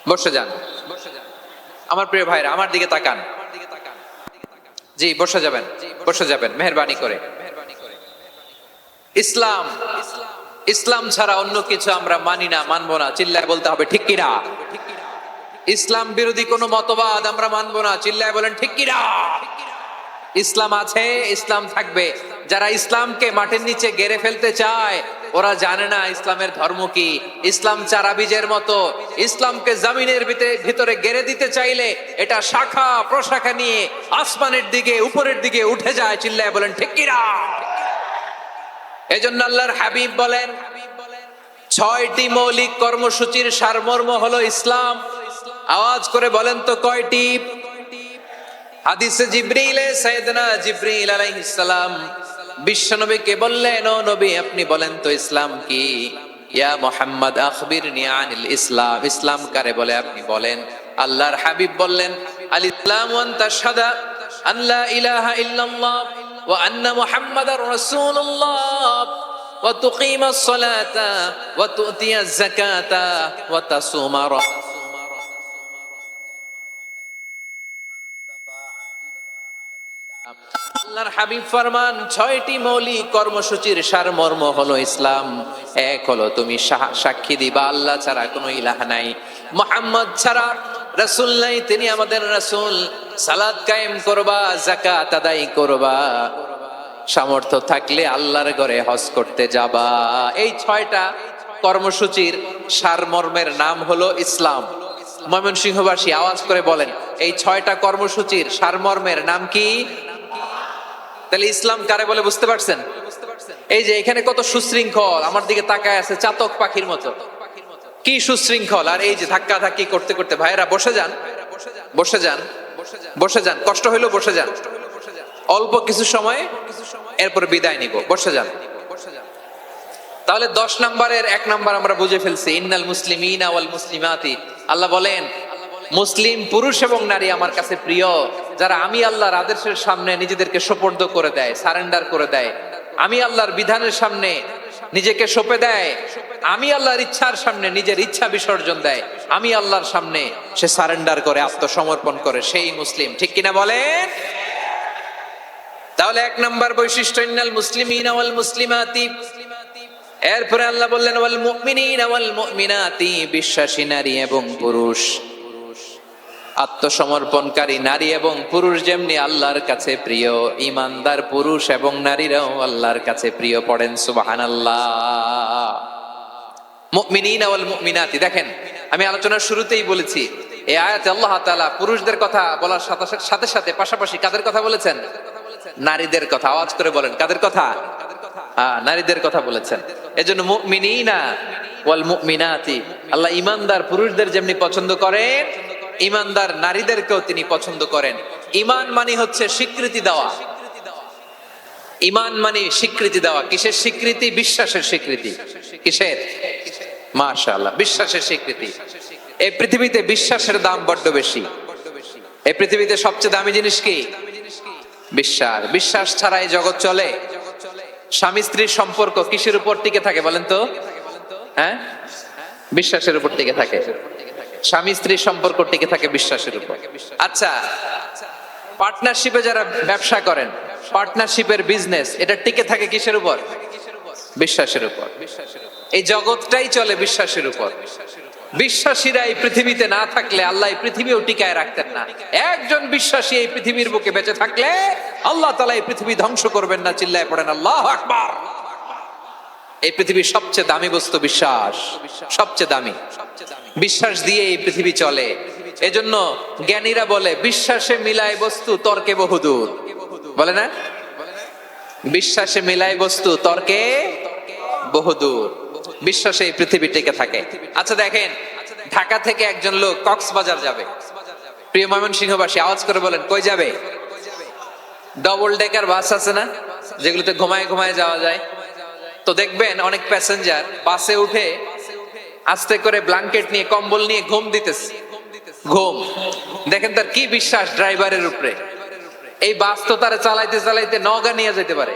বসে যান। আমার প্রিয় ভাইরা, আমার দিকে তাকান। জি, বসে যাবেন, বসে যাবেন মেহেরবানি করে। ইসলাম, ইসলাম ছাড়া অন্য কিছু আমরা মানি না, মানবো না। চিল্লায় বলতে হবে ঠিক কিনা। ইসলাম বিরোধী কোন মতবাদ আমরা মানবো না। চিল্লায় বলেন ঠিক কিনা। ইসলাম আছে, ইসলাম থাকবে। যারা ইসলামকে মাটির নিচে গেড়ে ফেলতে চায় ওরা জানে না ইসলামের ধর্ম কি। ইসলাম চারা বীজের মতো, ইসলামকে জমিনের ভিতরে গেড়ে দিতে চাইলে এটা শাখা প্রশাখা নিয়ে আসমানের দিকে, উপরের দিকে উঠে যায়। চিল্লায় বলেন ঠিক কিনা। এজন্য আল্লাহর হাবিব বলেন 6টি মৌলিক কর্মসূচির সারমর্ম হলো ইসলাম। আওয়াজ করে বলেন তো কয়টি? হাদিসে জিবরিলে সাইয়েদনা জিবরিল আলাইহিস সালাম বিশ্বনবীকে বললেন, ও নবী আপনি বলেন তো ইসলাম কি? ইয়া মুহাম্মদ আখবিরনি আনিল ইসলাম। ইসলাম কারে বলে আপনি বলেন। আল্লাহর হাবিব বললেন, আল ইসলামু আন তাশহাদা আন লা ইলাহা ইল্লাল্লাহ ওয়া আন্না মুহাম্মাদার রাসূলুল্লাহ ওয়া তুকিমাস সালাতা ওয়া তুতিয়াজ যাকাতা ওয়া তাসুমা। আল্লাহর হাবিব ফরমান 6টি মৌলিক কর্মসূচির সারমর্ম হলো ইসলাম। এক হলো তুমি সাক্ষী দিবা আল্লাহ ছাড়া কোনো ইলাহ নাই, মুহাম্মদ ছাড়া রাসূল নাই, তিনি আমাদের রাসূল। সালাত কায়েম করবা, যাকাত আদায় করবা, সামর্থ্য থাকলে আল্লাহর ঘরে হজ করতে যাবা। এই 6টা কর্মসূচির সারমর্মের নাম হলো ইসলাম। ময়মনসিংহবাসী আওয়াজ করে বলেন, এই 6টা কর্মসূচির সারমর্মের নাম কি? তাহলে ইসলাম কারে বলে বুঝতে পারছেন? এই যে এখানে কত সুশৃঙ্খল, আমার দিকে তাকায় আছে চাতক পাখির মতো, কি সুশৃঙ্খল। আর এই যে ধাক্কা ধাক্কি করতে করতে, ভাইরা বসে যান, বসে যান, বসে যান। কষ্ট হইলো বসে যান, অল্প কিছু সময়, এরপর বিদায় নিব। বসে যান। তাহলে 10 নম্বরের 1 নম্বর আমরা বুঝে ফেলছি। ইন্নাল মুসলিমিনা ওয়াল মুসলিমাতি। আল্লাহ বলেন মুসলিম পুরুষ এবং নারী আমার কাছে প্রিয়, যারা আমি আল্লাহর আদেশের সামনে নিজেদেরকে সোপর্দ করে দেয়, সারেন্ডার করে দেয়। আমি আল্লাহর বিধানের সামনে নিজেকে সঁপে দেয়, আমি আল্লাহর ইচ্ছার সামনে নিজের ইচ্ছা বিসর্জন দেয়, আমি আল্লাহর সামনে সে সারেন্ডার করে, আত্মসমর্পণ করে, সেই মুসলিম। ঠিক কিনা বলেন? তাহলে 1 নম্বর বৈশিষ্ট্য ইন্নাল মুসলিমিনা ওয়াল মুসলিমাতি। এরপরে আল্লাহ বললেন ওয়াল মুমিনিনা ওয়াল মুমিনাতি, বিশ্বাসী নারী এবং পুরুষ, আত্মসমর্পণকারী নারী এবং পুরুষ যেমনি আল্লাহর কাছে প্রিয়, ঈমানদার পুরুষ এবং নারীরাও আল্লাহর কাছে প্রিয়। পড়েন সুবহানাল্লাহ। মুমিনিনা ওয়াল মুমিনাতি। দেখেন, আমি আলোচনার শুরুতেই বলেছি এই আয়াতে আল্লাহ তাআলা পুরুষদের কথা বলার সাথে সাথে পাশাপাশি কাদের কথা বলেছেন? নারীদের কথা। আওয়াজ করে বলেন কাদের কথা? নারীদের কথা বলেছেন। এজন্য মুমিনিনা ওয়াল মুমিনাতি, আল্লাহ ঈমানদার পুরুষদের যেমনি পছন্দ করেন, ঈমানদার নারীদেরকেও তিনি পছন্দ করেন। ঈমান মানে হচ্ছে স্বীকৃতি দেওয়া। ঈমান মানে স্বীকৃতি দেওয়া। কিসের স্বীকৃতি? বিশ্বাসের স্বীকৃতি। কিসের? মাশাআল্লাহ, বিশ্বাসের স্বীকৃতি। এই পৃথিবীতে বিশ্বাসের দাম বড্ড বেশি। এই পৃথিবীতে সবচেয়ে দামি জিনিস কি? বিশ্বাস। বিশ্বাস ছাড়া এই জগৎ চলে? স্বামী স্ত্রীর সম্পর্ক কিসের উপর টিকে থাকে বলেন তো? হ্যাঁ, বিশ্বাসের উপর টিকে থাকে। স্বামী স্ত্রীর সম্পর্ক টিকে থাকে বিশ্বাসের উপর। আচ্ছা, পার্টনারশিপে যারা ব্যবসা করেন, পার্টনারশিপের বিজনেস, এটা টিকে থাকে কিসের উপর? বিশ্বাসের উপর। এই জগৎটাই চলে বিশ্বাসের উপর। বিশ্বাসীরা এই পৃথিবীতে না থাকলে আল্লাহ এই পৃথিবীও টিকায় রাখতেন না। একজন বিশ্বাসী এই পৃথিবীর বুকে বেঁচে থাকলে আল্লাহ তাআলা এই পৃথিবী ধ্বংস করবেন না। চিল্লায় পড়েন আল্লাহু আকবার। এই পৃথিবীর সবচেয়ে দামি বস্তু বিশ্বাস, সবচেয়ে দামি। বিশ্বাস দিয়ে এই পৃথিবী চলে। এজন্য জ্ঞানীরা বলে বিশ্বাসে মিলায় বস্তু, তর্কে বহুদূর। বলে না? বিশ্বাসে মিলায় বস্তু, তর্কে বহুদূর। বিশ্বাসে এই পৃথিবী টিকে থাকে। আচ্ছা দেখেন, ঢাকা থেকে একজন লোক কক্সবাজার যাবে। প্রিয় ময়মনসিংহবাসী আওয়াজ করে বলেন, কই যাবে? ডবল ডেকার বাস আছে না, যেগুলোতে ঘুমায় ঘুমায় যাওয়া যায়। তো দেখবেন অনেক প্যাসেঞ্জার বাসে উঠে আস্তে করে ব্ল্যাঙ্কেট নিয়ে, কম্বল নিয়ে ঘুম দিতেছে। ঘুম দেখেন তার কি বিশ্বাস ড্রাইভারের উপরে। এই বাস তো তারা চালাইতে চালাইতে নওগাঁ নিয়ে যেতে পারে,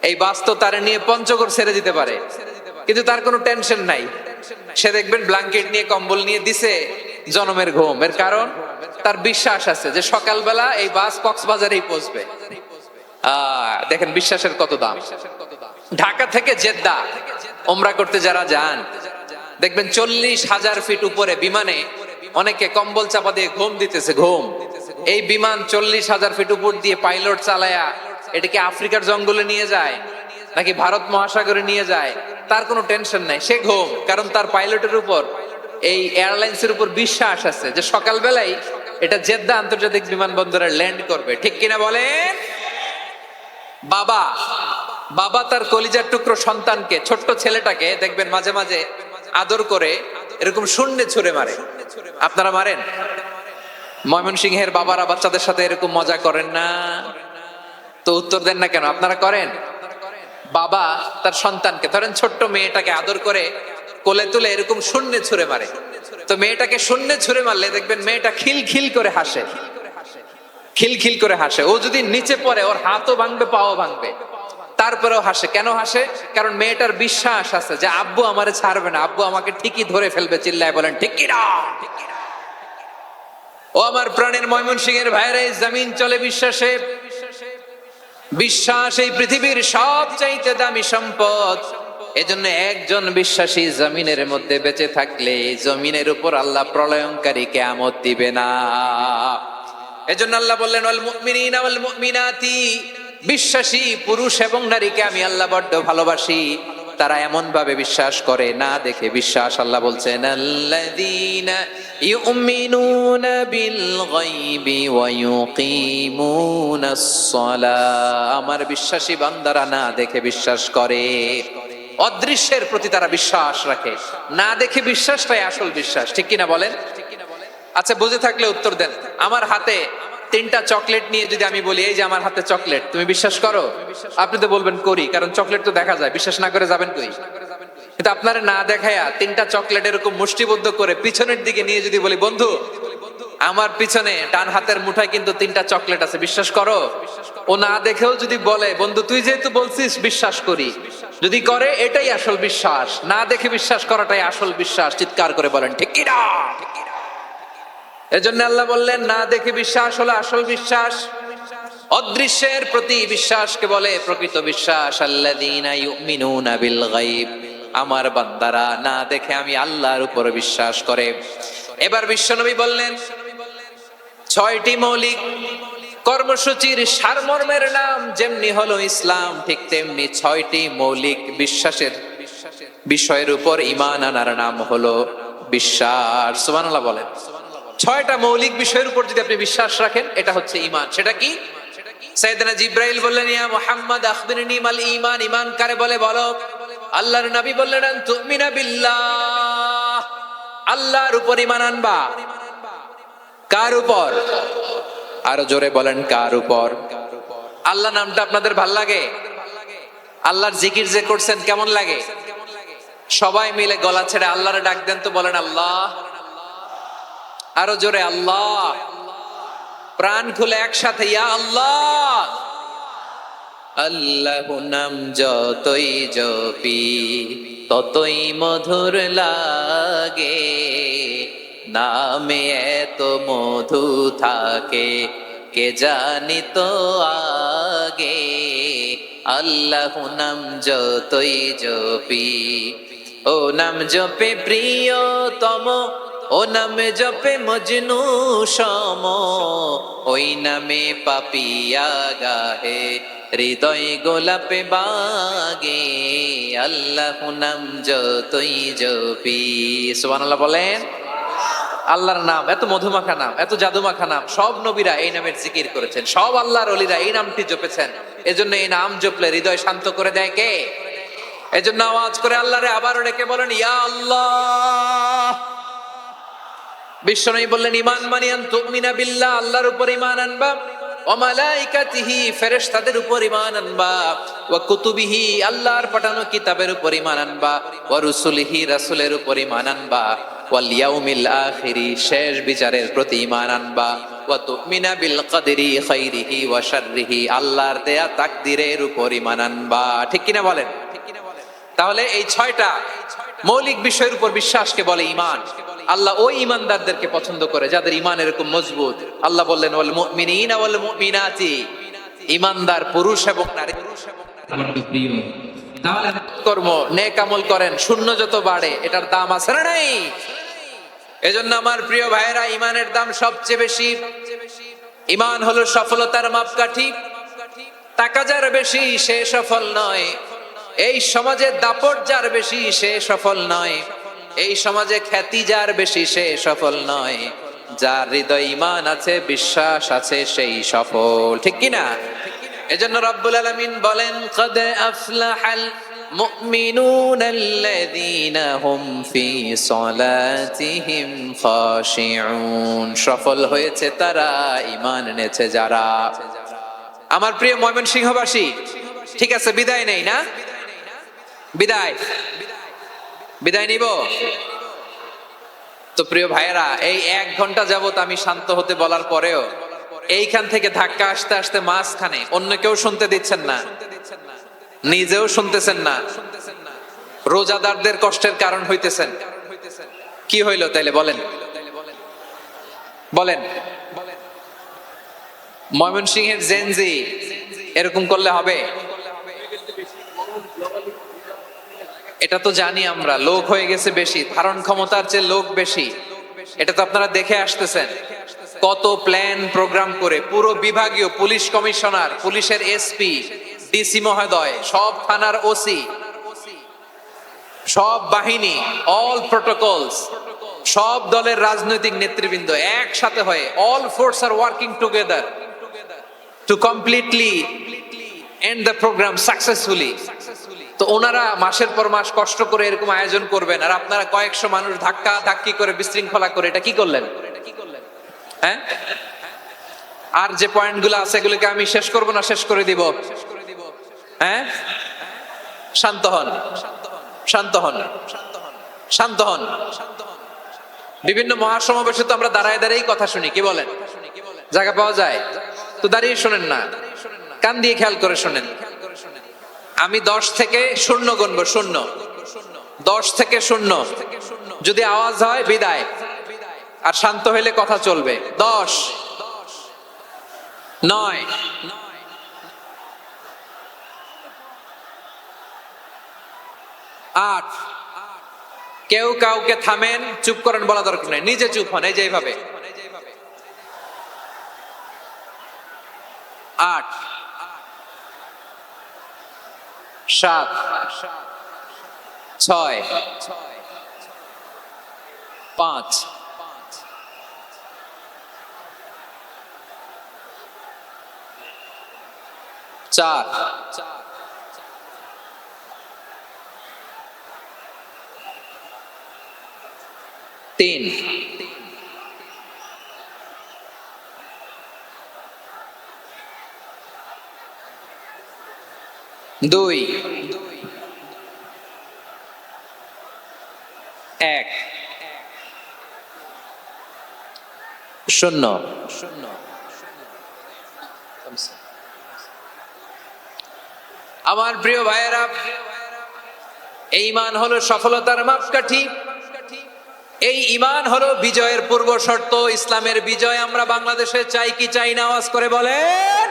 এই বাস তো তারা নিয়ে পঞ্চগড় ছেড়ে দিতে পারে, কিন্তু তার কোনো টেনশন নাই। সে দেখবেন ব্ল্যাঙ্কেট নিয়ে, কম্বল নিয়ে দিছে জনমের ঘুম। এর কারণ তার বিশ্বাস আছে যে সকালবেলা এই বাস কক্সবাজারেই পৌঁছবে। দেখেন বিশ্বাসের কত দাম। ঢাকা থেকে জেদ্দা ওমরা করতে যারা যান, দেখবেন 40,000 ফিট উপরে বিমানে অনেকে কম্বল চাপা দিয়ে ঘুম দিতেছে। ঘুম। এই বিমান 40,000 ফিট উপর দিয়ে পাইলট চালায়া এটাকে আফ্রিকার জঙ্গলে নিয়ে যায় নাকি ভারত মহাসাগরে নিয়ে যায়, তার কোনো টেনশন নাই। সে ঘুম, কারণ তার পাইলটের উপর, এই এয়ারলাইন্সের উপর বিশ্বাস আছে যে সকালবেলায় এটা জেদ্দা আন্তর্জাতিক বিমানবন্দরে ল্যান্ড করবে। ঠিক কিনা বলেন? বাবা বাবা তার কলিজার টুকরো সন্তানকে, ছোট্ট ছেলেটাকে দেখবেন মাঝে মাঝে আদর করে এরকম শূন্যে ছুঁড়ে মারে। আপনারা মারেন? ময়মনসিংহের বাবারা বাচ্চাদের সাথে এরকম মজা করেন না? তো উত্তর দেন না কেন? আপনারা করেন? বাবা তার সন্তানকে, ধরেন ছোট্ট মেয়েটাকে আদর করে কোলে তুলে এরকম শূন্যে ছুঁড়ে মারে। তো মেয়েটাকে শূন্যে ছুঁড়ে মারলে দেখবেন মেয়েটা খিলখিল করে হাসে, খিলখিল করে হাসে। ও যদি নিচে পড়ে ওর হাতও ভাঙবে, পাও ভাঙবে, তারপরেও হাসে। কেন হাসে? কারণ মেয়েটার বিশ্বাস আছে যে আব্বু আমারে ছাড়বে না, আব্বু আমাকে ঠিকই ধরে ফেলবে। চিল্লায় বলেন ঠিক কিনা? ও আমার প্রাণের ময়মনসিংহের ভাইরা, এই জমিন চলে বিশ্বাসে। বিশ্বাস এই পৃথিবীর সবচাইতে দামি সম্পদ। এজন্য একজন বিশ্বাসী জমিনের মধ্যে বেঁচে থাকলে জমিনের উপর আল্লাহ প্রলয়ঙ্কারী কিয়ামত দিবে না। এজন্য আল্লাহ বললেন, ওয়াল মুমিনিনা ওয়াল মুমিনাতি, বিশ্বাসী পুরুষ এবং নারীকে আমি আল্লাহ বড্ড ভালোবাসি। তারা এমন ভাবে বিশ্বাস করে না দেখে বিশ্বাস। আল্লাহ বলছেন, আল্লাযীনা ইউমিনুনা বিল গায়বি ওয়া ইউকিমুনাস সালাহ, আমার বিশ্বাসী বান্দারা না দেখে বিশ্বাস করে। অদৃশ্যের প্রতি তারা বিশ্বাস রাখে, না দেখে বিশ্বাসটাই আসল বিশ্বাস। ঠিক কিনা বলেন? আচ্ছা, বুঝে থাকলে উত্তর দেন। আমার হাতে 3টা চকলেট নিয়ে যদি আমি বলি, এই যে আমার হাতে চকলেট, তুমি বিশ্বাস করো? আপনি তো বলবেন করি, কারণ চকলেট তো দেখা যায়। বিশ্বাস না করে যাবেন কই? কিন্তু আপনারা না দেখায়া 3টা চকলেট এরকম মুষ্টিবদ্ধ করে পিছনের দিকে নিয়ে যদি বলি, বন্ধু আমার পিছনে ডান হাতের মুঠায় কিন্তু 3টা চকলেট আছে, বিশ্বাস করো? ও না দেখেও যদি বলে, বন্ধু তুই যেহেতু বলছিস বিশ্বাস করি, যদি করে এটাই আসল বিশ্বাস। না দেখে বিশ্বাস করাটাই আসল বিশ্বাস। চিৎকার করে বলেন ঠিক কিনা? এজন্য আল্লাহ বললেন, না দেখে বিশ্বাস হলো আসল বিশ্বাস। অদৃশ্যের প্রতি বিশ্বাসকে বলে প্রকৃত বিশ্বাস। আল্লাযীনা ইউমিনুনা বিল গায়ব, আমার বান্দারা না দেখে আমি আল্লাহর উপর বিশ্বাস করে। এবার বিশ্বনবী বললেন, 6টি মৌলিক কর্মসূচির সারমর্মের নাম যেমনি হলো ইসলাম, ঠিক তেমনি 6টি মৌলিক বিশ্বাসের বিষয়ের উপর ঈমান আনার নাম হলো বিশ্বাস। সুবহানাল্লাহ বলেন। 6টা মৌলিক বিষয়ের উপর যদি আপনি বিশ্বাস রাখেন, এটা হচ্ছে ঈমান। সেটা কি? সাইয়েদনা জিবরাইল বললেন, ইয়া মুহাম্মদ আখবিরনি মাল ঈমান, ঈমান কারে বলে বলো। আল্লাহর নবী বললেন, আন তুমিনা বিল্লাহ, আল্লাহর উপর ঈমান আনবা। কার উপর? আরো জোরে বলেন, কার উপর? আল্লাহ নামটা আপনাদের ভাল লাগে? আল্লাহর জিকির যে করছেন কেমন লাগে? সবাই মিলে গলা ছেড়ে আল্লাহরে ডাক দেন তো, বলেন আল্লাহ। আরো জোরে আল্লাহ। প্রাণ খুলে একসাথে ইয়া আল্লাহ। আল্লাহু নাম যতই জপি ততই মধুর লাগে, নামে এত মধু থাকে কে জানি তো আগে। আল্লাহু নাম যতই জপি, ও নাম জপে প্রিয়তম, ও নামে জপে মজনু সম, ওই নামে পাপিয়া গাহে হৃদয় গোলাপে বাগে। আল্লাহু নাম যতই জপি, সুবহানাল্লাহ বলেন। আল্লাহর নাম এত মধুমাখা নাম, এত জাদুমাখা নাম, সব নবীরা এই নামের জিকির করেছেন, সব আল্লাহর ওলিরা এই নামটি জপেছেন। এজন্য এই নাম জপলে হৃদয় শান্ত করে দেয় কে? এজন্য আওয়াজ করে আল্লাহরে আবারও ডেকে বলেন ইয়া আল্লাহ। বিশ্বনবী বললেন ঈমান মানে আন তুমিনা বিল্লাহ, আল্লাহর উপর ঈমান আনবা, ওয়া মালাইকাতিহি ফেরেশতাদের উপর ঈমান আনবা, ওয়া কুতুবিহি আল্লাহর পাঠানো কিতাবের উপর ঈমান আনবা, ওয়া রুসুলিহি রাসূলের উপর ঈমান আনবা, ওয়াল ইয়াউমিল আখিরি শেষ বিচারের প্রতি ঈমান আনবা, ওয়া তুমিনা বিল কদরি খাইরিহি ওয়া শাররিহি আল্লাহর দেয়া তাকদীরের উপর ঈমান আনবা। ঠিক কিনা বলেন? তাহলে এই 6টা মৌলিক বিষয়ের উপর বিশ্বাসকে বলে ঈমান। আল্লাহ ওই ঈমানদারদেরকে পছন্দ করে যাদের ঈমান এরকম মজবুত। আল্লাহ বললেন ওয়াল মুমিনিনা ওয়াল মুমিনাতি, ঈমানদার পুরুষ এবং নারী আমার প্রিয়। তাহলে কর্ম নেক আমল করেন, শূন্য যত বাড়ে এটার দাম আছে না নাই? এজন্য আমার প্রিয় ভাইয়েরা, ঈমানের দাম সবচেয়ে বেশি। ঈমান হলো সফলতার মাপকাঠি। টাকা যার বেশি সে সফল নয়, এই সমাজে দাপট যার বেশি সে সফল নয়, এই সমাজে খ্যাতি যার বেশি সে সফল নয়, যার হৃদয় ঈমান আছে, বিশ্বাস আছে, সেই সফল। ঠিক কিনা? এজন্য রব্বুল আলামিন বলেন কদ আফলাহাল মুমিনুনাল্লাযীনা হুম ফি সলাতিহিম খাশিউন, সফল হয়েছে তারা ঈমান এনেছে যারা। আমার প্রিয় ময়মনসিংহবাসী, ঠিক আছে বিদায় নেই না? বিদায় বিদায় নিব তো? প্রিয় ভাইয়েরা, এই 1 ঘন্টা যাবত আমি শান্ত হতে বলার পরেও এইখান থেকে ধাক্কা আসতে আসতে মাঝখানে অন্য কেউ শুনতে দিচ্ছেন না, নিজেও শুনতেছেন না, রোজাদারদের কষ্টের কারণ হইতেছেন। কি হইল তাইলে বলেন? বলেন। ময়মনসিংহের জেনজি এরকম করলে হবে? এটা তো জানি আমরা, লোক হয়ে গেছে বেশি, ধারণ ক্ষমতার চেয়ে লোক বেশি। এটা তো আপনারা দেখে আসতেছেন। কত প্ল্যান প্রোগ্রাম করে পুরো বিভাগীয় পুলিশ কমিশনার, পুলিশের এসপি, ডিসি মহোদয়, সব থানার ওসি, সব বাহিনী, অল প্রোটোকলস, সব দলের রাজনৈতিক নেতৃবৃন্দ একসাথে হয়ে, all force are working together to completely end the programme successfully. তো ওনারা মাসের পর মাস কষ্ট করে এরকম আয়োজন করবেন, আর আপনারা কয়েকশো মানুষ ধাক্কা ধাক্কি করে বিশৃঙ্খলা করে এটা কি করলেন? হ্যাঁ, আর যে পয়েন্টগুলো আছে এগুলোকে আমি শেষ করব না শেষ করে দিব? হ্যাঁ, শান্ত হন, শান্ত হন, শান্ত হন। বিভিন্ন মহাসমাবেশে তো আমরা দাঁড়ায় দাঁড়িয়েই কথা শুনি, কি বলেন? জায়গা পাওয়া যায় তো দাঁড়িয়ে শোনেন না, কান দিয়ে খেয়াল করে শোনেন। আমি 10 থেকে 0 গুনবো, 0, 10 থেকে 0, যদি আওয়াজ হয় বিদায়, আর শান্ত হইলে কথা চলবে। 10, 9, 8, কেউ কাউকে থামেন, চুপ করেন বলা দরকার নেই, নিজে চুপ হন, এই যে এইভাবে। 8, 7, 6, 5, 4, 3, 2, 1, 0। আমার প্রিয় ভাইয়েরা, এই ঈমান হলো সফলতার মাপকাঠি। এই ঈমান হলো বিজয়ের পূর্ব শর্ত। ইসলামের বিজয় আমরা বাংলাদেশে চাই কি চাই না? আওয়াজ করে বলেন।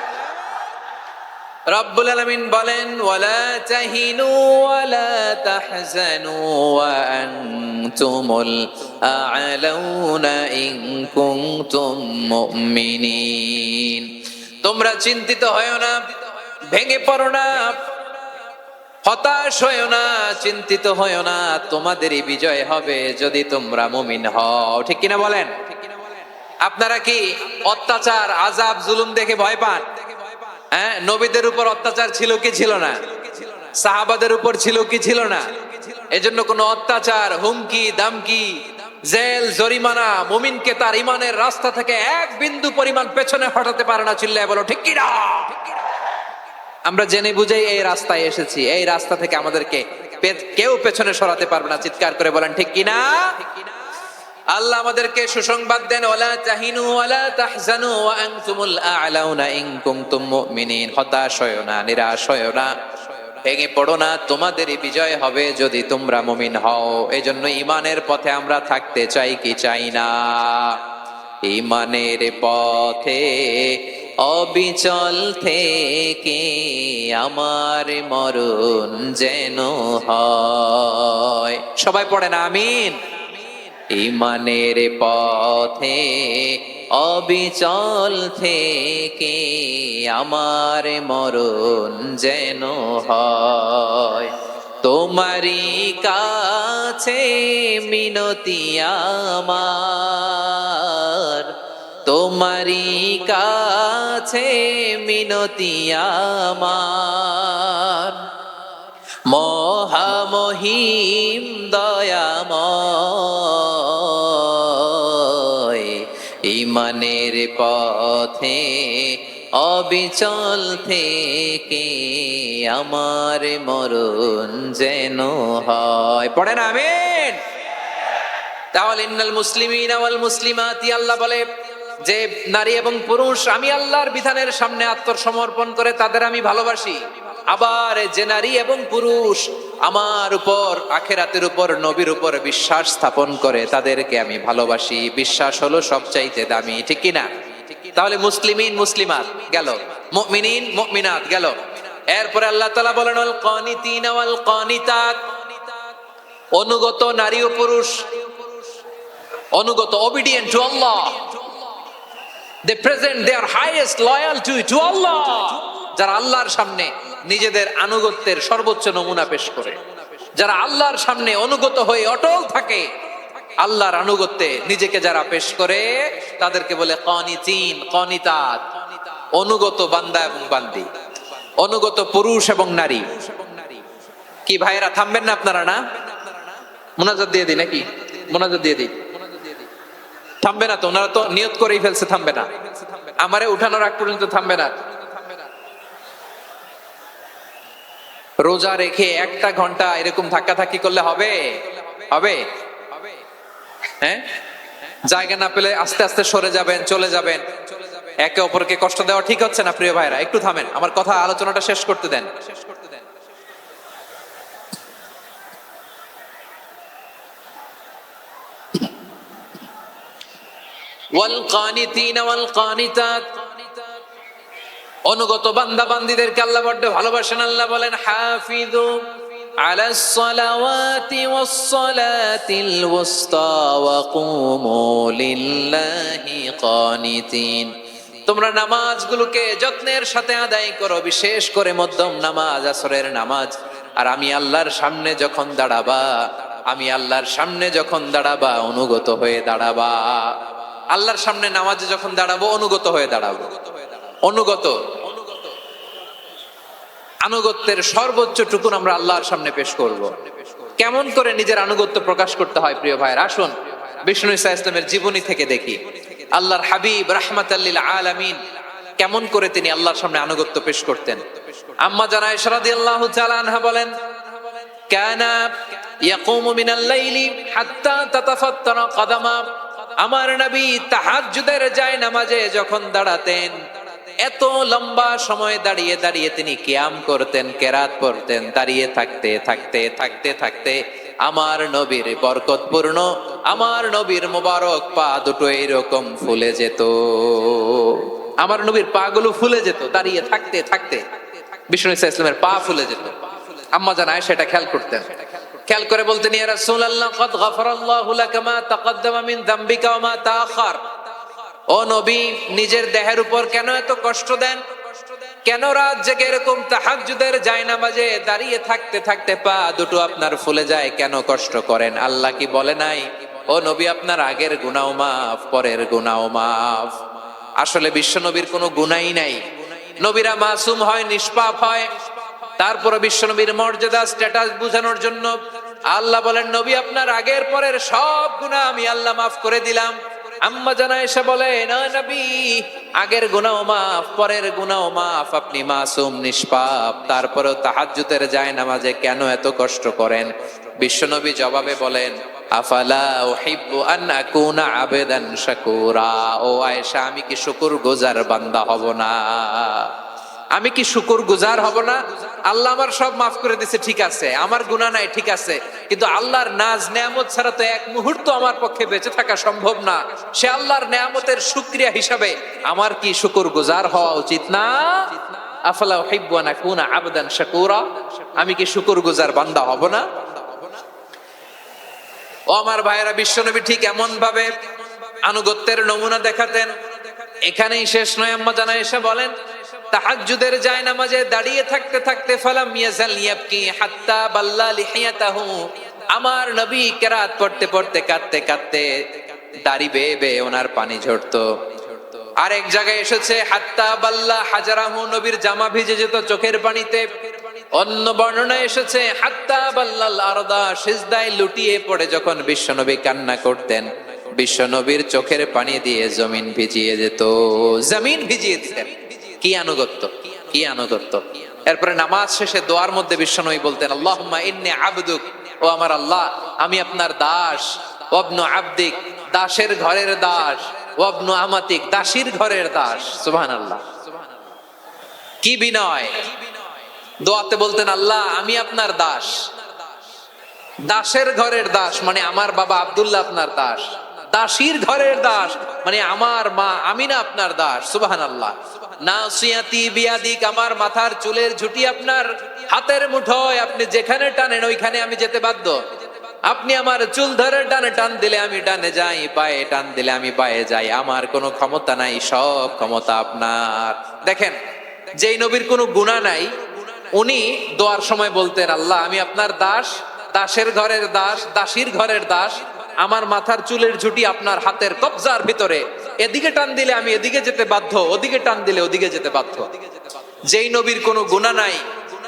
রব্বুল আলামিন বলেন, ওয়ালা তাহিনু ওয়ালা তাহজানু ওয়া আনতুমুল আ'লাউনা ইন কুনতুম মুমিনিন। তোমরা চিন্তিত হয়ো না, ভেঙে পড়ো না, হতাশ হয়ো না, চিন্তিত হয়ো না, তোমাদেরই বিজয় হবে যদি তোমরা মুমিন হও। ঠিক কিনা বলেন? আপনারা কি অত্যাচার, আযাব, জুলুম দেখে ভয় পান? হ্যাঁ, নবীদের উপর অত্যাচার ছিল কি ছিল না? সাহাবাদের উপর ছিল কি ছিল না? এজন্য কোন অত্যাচার, হুমকি, দামকি, জেল, জরিমানা মুমিনকে তার ইমানের রাস্তা থেকে এক বিন্দু পরিমাণ পেছনে হটাতে পারে না। চিল্লায় বলো ঠিক কিনা? আমরা জেনে বুঝেই এই রাস্তায় এসেছি। এই রাস্তা থেকে আমাদেরকে কেউ পেছনে সরাতে পারবে না। চিৎকার করে বলেন ঠিক কিনা? আল্লাহ আমাদেরকে সুসংবাদ দেন, ওয়ালা তাহিনু ওয়ালা তাহজানু ওয়া আনতুমুল আ'লাউনা ইন কুনতুম মুমিনিন। হতাশ হয়ো না, নিরাশ হয়ো না, ভেঙে পড়ো না, তোমাদেরই বিজয় হবে যদি তোমরা মুমিন হও। এজন্য ঈমানের পথে আমরা থাকতে চাই কি চাই না? ঈমানের পথে অবিচল থেকে আমার মরণ যেন হয়। সবাই পড়েন আমিন। ঈমানের পথে অবিচল থেকে আমার মরণ যেন হয়। তোমারই কাছে মিনতি আমার, তোমারই কাছে মিনতি আমার, মহামহিম দয়াময়। ঈমানের পথে অবিচল থেকে আমার মরণ যেন হয়। পড়েন আমিন। তাহলে ইন্নাল মুসলিমিনা ওয়াল মুসলিমাতি, আল্লাহ বলে যে নারী এবং পুরুষ আমি আল্লাহর বিধানের সামনে আত্মসমর্পণ করে তাদের আমি ভালোবাসি। আবার যে নারী এবং পুরুষ আমার উপর, আখিরাতের উপর, নবীর উপর বিশ্বাস স্থাপন করে তাদেরকে আমি ভালোবাসি। বিশ্বাস হলো সবচাইতে দামি। ঠিক কিনা? তাহলে মুসলিমিন মুসলিমাত গেল, মুমিনিন মুমিনাত গেল। এরপরে আল্লাহ তাআলা বলেন, ওয়াল কানিতিনা ওয়াল কানিতাত, অনুগত নারী ও পুরুষ, অনুগত, obedient to Allah. They present their highest loyalty to Allah. যারা আল্লাহর সামনে নিজেদের আনুগত্যের সর্বোচ্চ নমুনা পেশ করে, যারা আল্লাহর সামনে অনুগত হয়ে অটল থাকে, আল্লাহর আনুগত্যে নিজেকে যারা পেশ করে তাদেরকে বলে কানিতিন, কানিতাত, অনুগত বান্দা এবং বান্দি, অনুগত পুরুষ এবং নারী। কি ভাইয়েরা থামবেন না আপনারা? না, মুনাজাত দিয়ে দিই নাকি? মুনাজাত দিয়ে দিই। থামবে না তো? ওনারা তো নিয়ত করেই ফেলছে থামবে না। আমারে উঠানোর আগ পর্যন্ত থামবে না। রোজা রেখে একটা ঘন্টা এরকম ধাক্কাধাক্কি করলে হবে? হবে? হ্যাঁ, জায়গা না পেলে আস্তে আস্তে সরে যাবেন, চলে যাবেন। একে অপরকে কষ্ট দেওয়া ঠিক হচ্ছে না। প্রিয় ভাইরা একটু থামেন, আমার কথা, আলোচনাটা শেষ করতে দেন। ওয়াল কানিতিনা ওয়াল কানিতাত, অনুগত বান্দা বান্দীদেরকে আল্লাহ বড় ভালোবাসেন। আল্লাহ বলেন, হাফিজু আলাস সালাওয়াতি ওয়াস সালাতিল ওয়াসতা ওয়া কুমু লিল্লাহি কানিতিন। তোমরা নামাজগুলোকে যত্নের সাথে আদায় করো, বিশেষ করে মধ্যম নামাজ, আসরের নামাজ। আর আমি আল্লাহর সামনে যখন দাঁড়াবা, আমি আল্লাহর সামনে যখন দাঁড়াবা অনুগত হয়ে দাঁড়াবা। আল্লাহর সামনে নামাজে যখন দাঁড়াবো অনুগত হয়ে দাঁড়াবো। অনুগত, আনুগত্যের সর্বোচ্চ টুকুন আমরা আল্লাহর সামনে পেশ করব। কেমন করে নিজের আনুগত্য প্রকাশ করতে হয় প্রিয় ভাইয়ের, আসুন বিষ্ণু ঈসা ইসলামের জীবনী থেকে দেখি। আল্লাহর হাবিব রাহমাতাল লিল আলামিন কেমন করে তিনি আল্লাহর সামনে আনুগত্য পেশ করতেন। আম্মা জানা আয়েশা রাদিয়াল্লাহু তাআলা আনহা বলেন, কানা ইয়াকুমু মিনাল লাইলি হাত্তা তাতাফাত্তারা কাদামা। আমার নবী তাহাজ্জুদের যায় নামাজে যখন দাঁড়াতেন, এত লম্বা সময় দাঁড়িয়ে দাঁড়িয়ে তিনি কিয়াম করতেন, কেরাত পড়তেন। দাঁড়িয়ে থাকতে থাকতে থাকতে থাকতে আমার নবীর বরকতপূর্ণ, আমার নবীর মোবারক পা দুটো এরকম ফুলে যেত। আমার নবীর পা গুলো ফুলে যেত দাঁড়িয়ে থাকতে থাকতে। বিষ্ণু ইসা ইসলামের পা ফুলে যেত। আম্মা জান আয়েশা এটা খেয়াল করতেন। খেয়াল করে বলতেন, ইয়া রাসূলুল্লাহ ক্বাদ গাফারাল্লাহু লাকা মা তাকাদ্দামা মিন যামবিকা ওয়া মা তাআখার। ও নবী, নিজের দেহের উপর কেন এত কষ্ট দেন? কেন রাত জেগে এরকম তাহাজ্জুদের জায়নামাজে দাঁড়িয়ে থাকতে থাকতে পা দুটো আপনার ফুলে যায়? কেন কষ্ট করেন? আল্লাহ কি বলে নাই, ও নবী আপনার আগের গুনাহ মাফ, পরের গুনাহ মাফ? আসলে বিশ্ব নবীর কোনো গুনাহই নাই। নবীরা মাসুম হয়, নিষ্পাপ হয়। তারপরে বিশ্ব নবীর মর্যাদা, স্ট্যাটাস বোঝানোর জন্য আল্লাহ বলেন, নবী আপনার আগের পরের সব গুনাহ আমি আল্লাহ মাফ করে দিলাম। আম্মা জানা এসে বলে, না নবী, আগের গুনাহ মাফ, পরের গুনাহ মাফ, আপনি মাসুম, নিষ্পাপ, তারপরেও তাহাজ্জুদের জায়নামাজে কেন এত কষ্ট করেন? বিশ্বনবী জবাবে বলেন, আফালা উহিব্বু আন আকুনা আবেদান শাকুরা। ও আয়েশা, আমি কি শুকরগুজার বান্দা হব না? আমি কি শুকরগুজার হব না? আল্লাহ আমার সব মাফ করে দিয়েছে, ঠিক আছে, আমার গুনাহ নাই, ঠিক আছে, কিন্তু আল্লাহর নাজ নেয়ামত ছাড়া তো এক মুহূর্ত আমার পক্ষে বেঁচে থাকা সম্ভব না। সে আল্লাহর নেয়ামতের শুকরিয়া হিসাবে আমার কি শুকরগুজার হওয়া উচিত না? আফালা উহিব্বু আন আকুনা আবদান শাকুরা। আমি কি শুকরগুজার বান্দা হব না? ও আমার ভাইয়েরা, বিশ্বনবী ঠিক এমন ভাবে আনুগত্যের নমুনা দেখাতেন। এখানেই শেষ নয়। আম্মা জানা এসে বলেন, তাহাজ্জুদের জায়নামাজে দাঁড়িয়ে থাকতে থাকতে ফালাম ইয়াজাল ইয়াবকি হাত্তা বাল্লা লিহিয়াতাহু। আমার নবী কেরাত পড়তে পড়তে কাঁদতে কাঁদতে দাড়ি বেয়ে বেয়ে ওনার পানি ঝরতো। আর এক জায়গায় এসেছে হাত্তা বাল্লা হাজারাহু, নবীর জামা ভিজে যেত চোখের পানিতে। অন্য বর্ণনা এসেছে হাত্তা বাল্লাল আরদা, সিজদায় লুটিয়ে পড়ে যখন বিশ্বনবী কান্না করতেন, বিশ্বনবীর চোখের পানি দিয়ে জমিন ভিজিয়ে যেত, জমিন ভিজিয়ে দিতেন। কি আনুগত্য, কি আনুগত্য! এরপরে নামাজ শেষে দোয়ার মধ্যে বিশ্বনবী বলতেন, আল্লাহুম্মা ইন্নী আবদুক, ও আমার আল্লাহ, আমি আপনার দাস। ওয়াবনু আবদিক, দাসের ঘরের দাস। ওয়াবনু আমাতিক, দাসীর ঘরের দাস। সুবহানাল্লাহ, কি বিনয়! দোয়াতে বলতেন, আল্লাহ আমি আপনার দাস। দাসের ঘরের দাস মানে আমার বাবা আব্দুল্লাহ আপনার দাস। দাসীর ঘরের দাস মানে আমার মা আমিনা আপনার দাস। সুবহানাল্লাহ। নাসিয়াতি বিয়াদিক, আমার মাথার চুলের ঝুঁটি আপনার হাতের মুঠোয়, আপনি যেখানে টানেন ওইখানে আমি যেতে বাধ্য। আপনি আমার চুল ধরে ডানে টান দিলে আমি ডানে যাই, বায়ে টান দিলে আমি বায়ে যাই। আমার কোনো ক্ষমতা নাই, সব ক্ষমতা আপনার। দেখেন, যেই নবীর কোনো গুনাহ নাই, উনি দোয়ার সময় বলতেন, আল্লাহ আমি আপনার দাস, দাসের ঘরের দাস, দাসীর ঘরের দাস। আমার মাথার চুলের ঝুঁটি আপনার হাতের কবজার ভিতরে, এদিকে টান দিলে আমি এদিকে যেতে বাধ্য, ওদিকে টান দিলে ওদিকে যেতে বাধ্য। যেই নবীর কোনো গুনাহ নাই,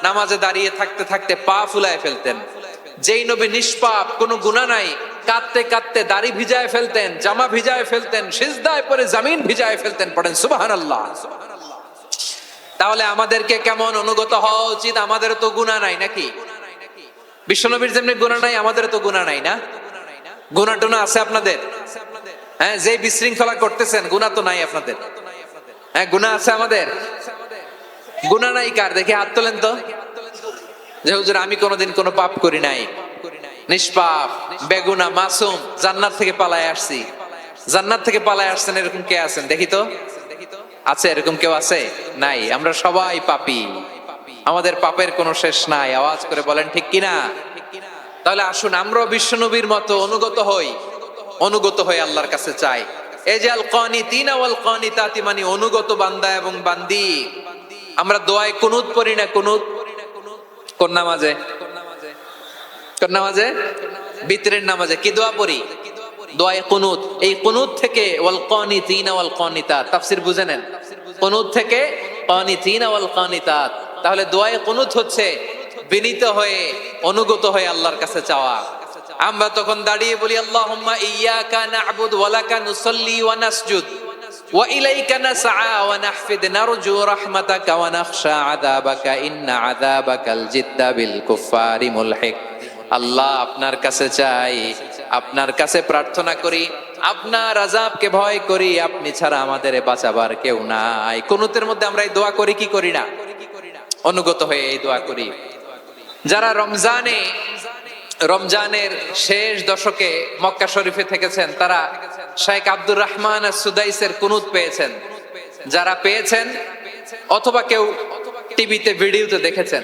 নামাজে দাঁড়িয়ে থাকতে থাকতে পা ফুলায় ফেলতেন। যেই নবী নিষ্পাপ, কোনো গুনাহ নাই, কাঁদতে কাঁদতে দাড়ি ভিজায় ফেলতেন, জামা ভিজায় ফেলতেন, সিজদায় পড়ে জমিন ভিজায় ফেলতেন। পড়েন সুবহানাল্লাহ। তাহলে আমাদেরকে কেমন অনুগত হওয়া উচিত? আমাদের তো গুনাহ নাই নাকি? বিশ্বনবীর যেমনি গুনাহ নাই, আমাদের তো গুনাহ নাই না? গুনাহ টুনা আছে আপনাদের? হ্যাঁ, যে বিশৃঙ্খলা করতেছেন, গুনাহ তো নাই আপনাদের? হ্যাঁ, গুনাহ আছে আমাদের? গুনাহ নাই কার? দেখে হাত তোলেন তো, যে হুজুর আমি কোনোদিন কোনো পাপ করি নাই, নিষ্পাপ, বেগুনা, মাসুম, জান্নাত থেকে পালায় আসছি। জান্নাত থেকে পালায় আসছেন এরকম কে আছেন? দেখি তো, আছে এরকম কেউ? আছে? নাই। আমরা সবাই পাপী, আমাদের পাপের কোনো শেষ নাই। আওয়াজ করে বলেন ঠিক কিনা? তাহলে আসুন আমরাও বিশ্বনবীর মতো অনুগত হই, অনুগত হয়ে আল্লাহর কাছে চাই। এই যে আল কানিতিনা ওয়াল কানিতাতি, মানে অনুগত বান্দা এবং বান্দি। আমরা দোয়ায় কুনুত পড়ি না? কুনুত কোন নামাজে? কোন নামাজে? বিতরের নামাজে কি দোয়া পড়ি? দোয়ায়ে কুনুত। এই কুনুত থেকে ওয়াল কানিতিনা ওয়াল কানিতাত, তাফসীর বুঝে নেন। কুনুত থেকে কানিতিনা ওয়াল কানিতাত। তাহলে দোয়ায়ে কুনুত হচ্ছে বিনীত হয়ে, অনুগত হয়ে আল্লাহর কাছে চাওয়া। আমরা তখন দাঁড়িয়ে বলি, আল্লাহুম্মা ইয়্যাকা না'বুদু ওয়া লাকা নুসাল্লি ওয়া নাসজুদ ওয়া ইলাইকা নাসআ ওয়া নাহফিদ নারজু রাহমাতাকা ওয়া নাখশা আযাবাকা ইন্না আযাবাকাল জিদ্দা বিল কুফফারি মুলহিক। আল্লাহ আপনার কাছে চাই, আপনার কাছে প্রার্থনা করি, আপনার আযাবকে ভয় করি, আপনি ছাড়া আমাদের বাঁচাবার কেউ নাই। কুনুতের মধ্যে আমরা এই দোয়া করি কি করি না? অনুগত হয়ে এই দোয়া করি। যারা রমজানের শেষ দশকে মক্কা শরীফে থেকেছেন, তারা শেখ আব্দুর রহমান সুদাইসের কুনুত পেয়েছেন। যারা পেয়েছেন অথবা কেউ টিভিতে ভিডিওতে দেখেছেন,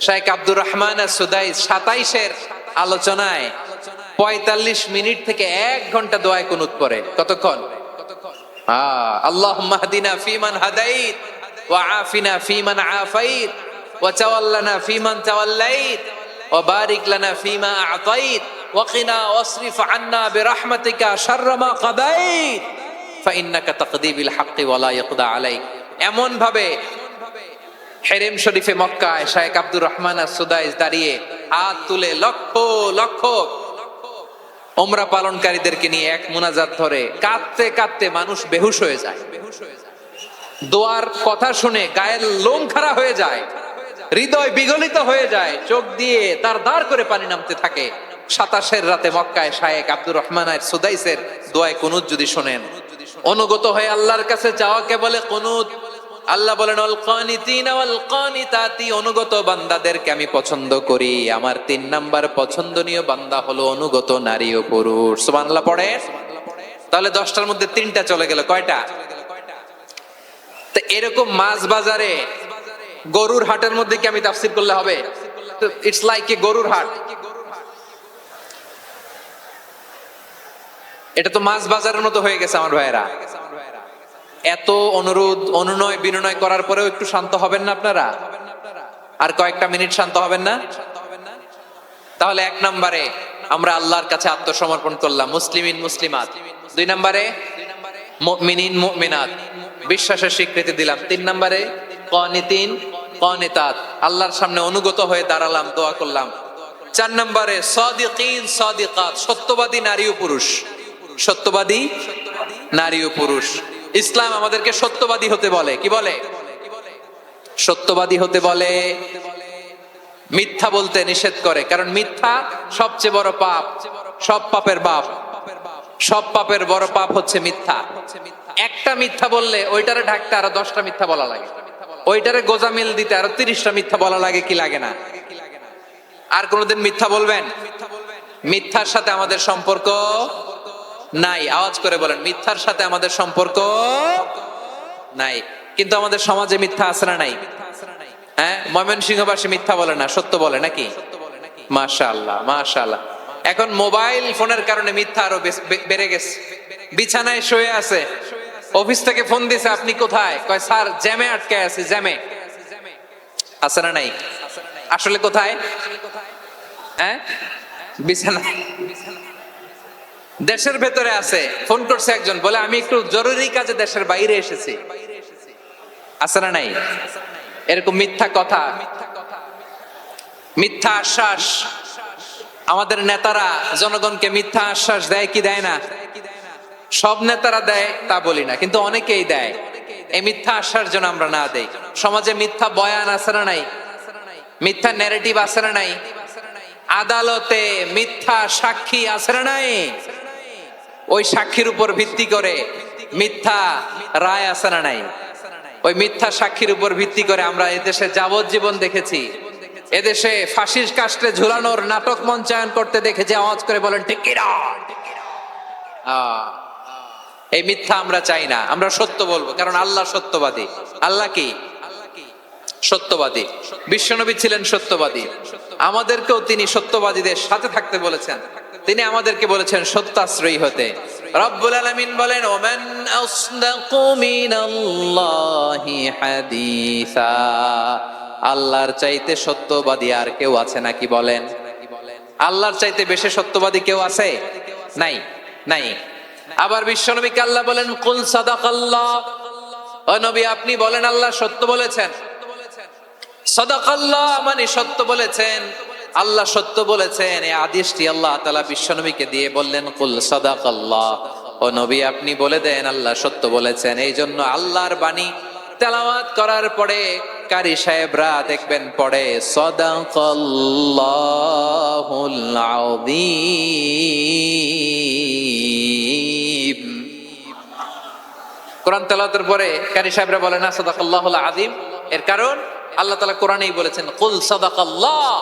শেখ আব্দুর রহমান সুদাইস 27-এর আলোচনায় 45 মিনিট থেকে 1 ঘন্টা দোয়ায় কুনুত পড়ে। কতক্ষণ? আল্লাহুম্মা হদিনা ফিমান হাদাইত ওয়া আফিনা ফিমান আফাইত ওয়া তাওয়াল্লানা ফিমান তাওয়াল্লাইত ওয়া বারিক লানা ফিমা আ'তাইত ওয়া কিনা ওয়াসরিফ আন্না বিরহমাতিকা শাররা মা কাদাইত ফাইন্নাকা তাকদি বিল হাক্কি ওয়া লা ইয়াকদা আলাইক। এমন ভাবে হেরেম শরীফে মক্কায় শেখ আব্দুর রহমান সুদাইস দাঁড়িয়ে হাত তুলে লক্ষ লক্ষ উমরা পালনকারীদেরকে নিয়ে এক মুনাজাত ধরে কাঁদতে কাঁদতে মানুষ বেহুশ হয়ে যায়। দোয়ার কথা শুনে গায়ের লোম খাড়া হয়ে যায়, হৃদয় বিগলিত হয়ে যায়, চোখ দিয়ে দাঁড় করে পানি নামতে থাকে। 27-এর রাতে মক্কায় শেখ আব্দুর রহমান সুদাইসের দোয়ায় কুনুত যদি শোনেন, অনুগত হয়ে আল্লাহর কাছে চাওয়াকে বলে কুনুত। আল্লাহ বলেন আল কানিতিনা ওয়াল কানিতাতি, অনুগত বান্দাদেরকে আমি পছন্দ করি। আমার 3 নাম্বার পছন্দনীয় বান্দা হলো অনুগত নারী ও পুরুষ। সুবহানাল্লাহ পড়ে। তাহলে 10টার মধ্যে 3টা চলে গেল, কয়টা? তো এরকম মাছ বাজারে গরুর হাটের মধ্যে কি আমি তাফসীর করলে হবে? ইটস লাইক এ গরুর হাট। এটা তো মাছ বাজারের মতো হয়ে গেছে আমার ভাইয়েরা। এত অনুরোধ অনুনয় বিনয় করার পরেও একটু শান্ত হবেন না আপনারা? আর কয়েকটা মিনিট শান্ত হবেন না? তাহলে 1 নম্বরে আমরা আল্লাহর কাছে আত্মসমর্পণ করলাম, মুসলিমিন মুসলিমাত। 2 নম্বরে মুমিনিন মুমিনাত, বিশ্বাসের স্বীকৃতি দিলাম। 3 নম্বরে কানিতিন কানিতাত, আল্লাহর সামনে অনুগত হয়ে দাঁড়ালাম, দোয়া করলাম। 4 নম্বরে সাদিকিন সাদিকাত, সত্যবাদী নারী ও পুরুষ। সত্যবাদী নারী ও পুরুষ। ইসলাম আমাদেরকে সত্যবাদী হতে বলে। কি বলে? সত্যবাদী হতে বলে, মিথ্যা বলতে নিষেধ করে। কারণ মিথ্যা সবচেয়ে বড় পাপ, সব পাপের বাপ। সব পাপের বড় পাপ হচ্ছে মিথ্যা। একটা মিথ্যা বললে ওইটারে ঢাকতে আরো 10টা মিথ্যা বলা লাগে, ওইটারে গোজামিল দিতে আরো 30টা মিথ্যা বলা লাগে। কি লাগে না? আর কোনোদিন মিথ্যা বলবেন? মিথ্যার সাথে আমাদের সম্পর্ক নাই। আওয়াজ করে বলেন, মিথ্যার সাথে আমাদের সম্পর্ক নাই। কিন্তু আমাদের সমাজে মিথ্যা আছে না নাই? হ্যাঁ, ময়মনসিংহবাসী মিথ্যা বলে না, সত্য বলে নাকি? মাশাআল্লাহ মাশাআল্লাহ। এখন মোবাইল ফোনের কারণে মিথ্যা আরো বেড়ে গেছে। বিছানায় শুয়ে আছে, অফিস থেকে ফোন দিছে, আপনি কোথায়? কয় স্যার জ্যামে আটকে আছি। জ্যামে আছে না নাই? আসলে কোথায়? হ্যাঁ, বিছানায়। দেশের ভেতরে আছে। ফোন করছে একজন, বলে আমি একটু জরুরি কাজে দেশের বাইরে এসেছি। আছে না নাই? এরকম মিথ্যা কথা, মিথ্যা আশ্বাস। আমাদের নেতারা জনগণকে মিথ্যা আশ্বাস দেয় কি দেয় না? সব নেতারা দেয় তা বলি না, কিন্তু অনেকেই দেয়। এই মিথ্যা আশ্বাস যেন আমরা না দেই। সমাজে মিথ্যা বয়ান আছে না নাই? মিথ্যা ন্যারেটিভ আছে না নাই? আদালতে মিথ্যা সাক্ষী আছে না নাই? ওই সাক্ষীর উপর ভিত্তি করে মিথ্যা রায় আছে না নাই? ওই মিথ্যা সাক্ষীর উপর ভিত্তি করে আমরা এদেশে যাবজ্জীবন দেখেছি। এদেশে ফাঁসির কাস্টে ঝুলানোর নাটক মঞ্চায়ন করতে দেখেছি। আওয়াজ করে বলেন ঠিক কি না? এই মিথ্যা আমরা চাই না, আমরা সত্য বলবো। কারণ আল্লাহ সত্যবাদী। আল্লাহ কি? সত্যবাদী। বিশ্বনবী ছিলেন সত্যবাদী। আমাদেরকেও তিনি সত্যবাদীদের সাথে থাকতে বলেছেন। তিনি আমাদেরকে বলেছেন সত্যাশ্রয়ী হতে। রব্বুল আলামিন বলেন ওমান আসদাকু মিনাল্লাহি হাদিসা, আল্লাহর চাইতে সত্যবাদী আর কেউ আছে নাকি বলেন? আল্লাহর চাইতে বেশি সত্যবাদী কেউ আছে? নাই, নাই। আবার বিশ্বনবীকে আল্লাহ বলেন কুল সাদাকাল্লাহ, ও নবী আপনি বলেন আল্লাহ সত্য বলেছেন। সাদাকাল্লাহ মানে সত্য বলেছেন, আল্লাহ সত্য বলেছেন। এই আদেশটি আল্লাহ তাআলা বিশ্বনবীকে দিয়ে বললেন কুল সাদাকাল্লাহ, ও নবী আপনি বলে দেন আল্লাহ সত্য বলেছেন। এই জন্য আল্লাহর বাণী তেলাওয়াত করার পরে কারি সাহেবরা দেখবেন পড়ে সাদাকাল্লাহুল আযীম। কোরআন তেলাওয়াতের পরে কারি সাহেবরা বলে না সাদাকাল্লাহুল আযীম, এর কারণ আল্লাহ তাআলা কোরআনেই বলেছেন কুল সাদাকাল্লাহ,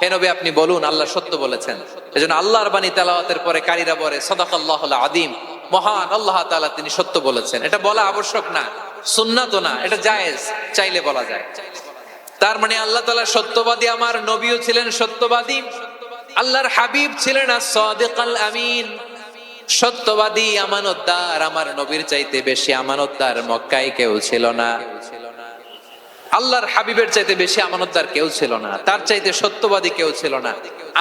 হে নবী আপনি বলুন আল্লাহ সত্য বলেছেন। এজন্য আল্লাহর বাণী তেলাওয়াতের পরে কারীরা বলে সাদাকাল্লাহুল আযীম, মহান আল্লাহ তাআলা তিনি সত্য বলেছেন। এটা বলা আবশ্যক না, সুন্নাতও না, এটা জায়েজ, চাইলে বলা যায়। তার মানে আল্লাহ তাআলা সত্যবাদী, আমার নবীও ছিলেন সত্যবাদী, আল্লাহর হাবিব ছিলেন as-সাদিকাল আমিন, সত্যবাদী আমানতদার। আমার নবীর চাইতে বেশি আমানতদার মক্কায় কেউ ছিল না, আল্লাহর হাবিবের চাইতে বেশি আমানতদার কেউ ছিল না, তার চাইতে সত্যবাদী কেউ ছিল না।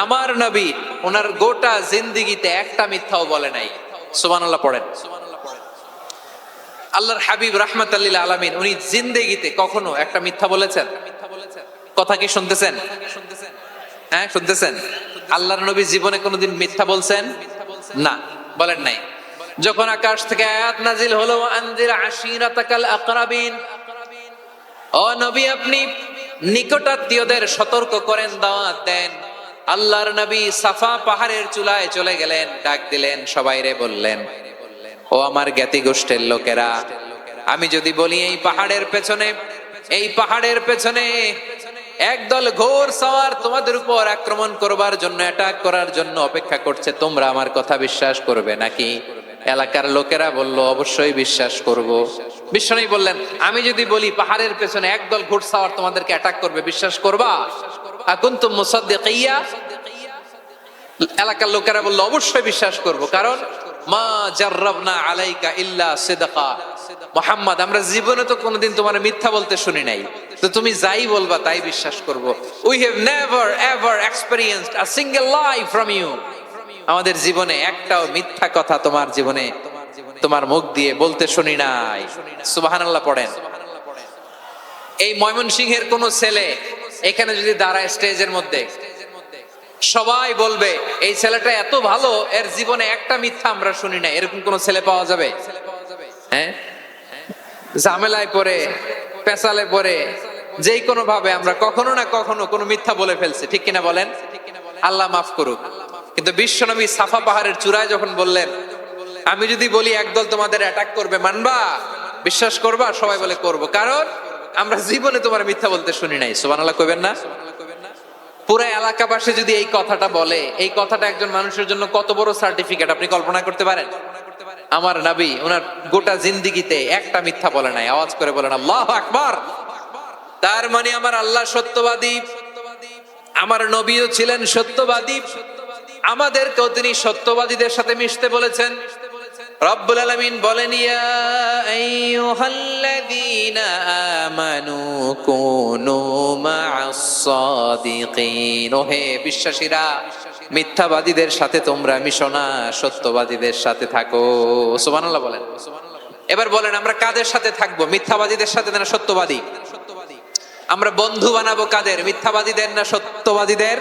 আমার নবী ওনার গোটা জিন্দেগিতে একটা মিথ্যাও বলে নাই। সুবহানাল্লাহ পড়েন। আল্লাহর হাবিব রাহমাতাল লিল আলামিন উনি জিন্দেগিতে কখনো একটা মিথ্যা বলেছেন? কথা কি শুনতেছেন? হ্যাঁ শুনতেছেন? আল্লাহর নবী জীবনে কোনোদিন মিথ্যা বলছেন? না, বলেন নাই। যখন আকাশ থেকে আয়াত নাজিল হলো আনজির আশিরাতাকাল আকরাবিন, ও নবী আপনি নিকটাত্মীয়দের সতর্ক করেন, দাওয়াত দেন। আল্লাহর নবী সাফা পাহাড়ের চূড়ায় চলে গেলেন, ডাক দিলেন, সবাইরে বললেন ও আমার জ্ঞাতি গোষ্ঠীর লোকেরা, আমি যদি বলি এই পাহাড়ের পেছনে একদল ঘোর সওয়ার তোমাদের উপর আক্রমণ করবার জন্য, অ্যাটাক করার জন্য অপেক্ষা করছে, তোমরা আমার কথা বিশ্বাস করবে নাকি? এলাকার লোকেরা বলল অবশ্যই বিশ্বাস করব। বিশ্বনবী বললেন আমি যদি বলি পাহাড়ের পেছনে একদল ঘোড়সাওয়ার তোমাদেরকে অ্যাটাক করবে, বিশ্বাস করবা? আকুনতুম মুসাদ্দিকিয়া? এলাকার লোকেরা বলল অবশ্যই বিশ্বাস করব, কারণ মা জাররাবনা আলাইকা ইল্লা সিদকা, মুহাম্মদ আমরা জীবনে তো কোনোদিন তোমার মিথ্যা বলতে শুনি নাই, তো তুমি যাই বলবা তাই বিশ্বাস করব। We have never ever experienced a single lie from you, আমাদের জীবনে একটাও মিথ্যা কথা তোমার জীবনে তোমার মুখ দিয়ে বলতে শুনি নাই। সুবহানাল্লাহ পড়েন। এই ময়মনসিংহের কোন ছেলে এখানে যদি দাঁড়ায় স্টেজের মধ্যে, সবাই বলবে এই ছেলেটা এত ভালো, এর জীবনে একটা মিথ্যা আমরা শুনি না। এরকম কোন ছেলে পাওয়া যাবে? হ্যাঁ, ঝামেলায় পড়ে, পেছালে পড়ে, যেই কোনো ভাবে আমরা কখনো না কখনো কোনো মিথ্যা বলে ফেলছি, ঠিক কিনা বলেন? আল্লাহ মাফ করুক। কিন্তু বিশ্বনবী সাফা পাহাড়ের চূড়ায় যখন বললেন আমি যদি বলি একদল তোমাদের অ্যাটাক করবে, মানবা? বিশ্বাস করবা? সবাই বলে করব, কারণ আমরা জীবনে তোমার মিথ্যা বলতে শুনি নাই। সুবহানাল্লাহ কইবেন না? পুরো এলাকাবাসী যদি এই কথাটা বলে, এই কথাটা একজন মানুষের জন্য কত বড় সার্টিফিকেট আপনি কল্পনা করতে পারেন? আমার নবী ওনার গোটা জিন্দেগিতে একটা মিথ্যা বলে নাই। আওয়াজ করে বলেন আল্লাহু আকবার। তার মানে আমার আল্লাহ সত্যবাদী, আমার নবীও ছিলেন সত্যবাদী, আমাদেরকেও তিনি সত্যবাদীদের সাথে মিশতে বলেছেন। রব্বুল আলামিন বলেন ইয়া আইয়ুহাল্লাযীনা আমানু কুনু মা'আস সাদিকিন, ওহে বিশ্বাসীরা মিথ্যাবাদীদের সাথে তোমরা মিশো না, সত্যবাদীদের সাথে থাকো। সুবহানাল্লাহ বলেন। এবার বলেন আমরা কাদের সাথে থাকবো? মিথ্যাবাদীদের সাথে না সত্যবাদী? আমরা বন্ধু বানাবো কাদের? মিথ্যাবাদীদের না সত্যবাদীদের?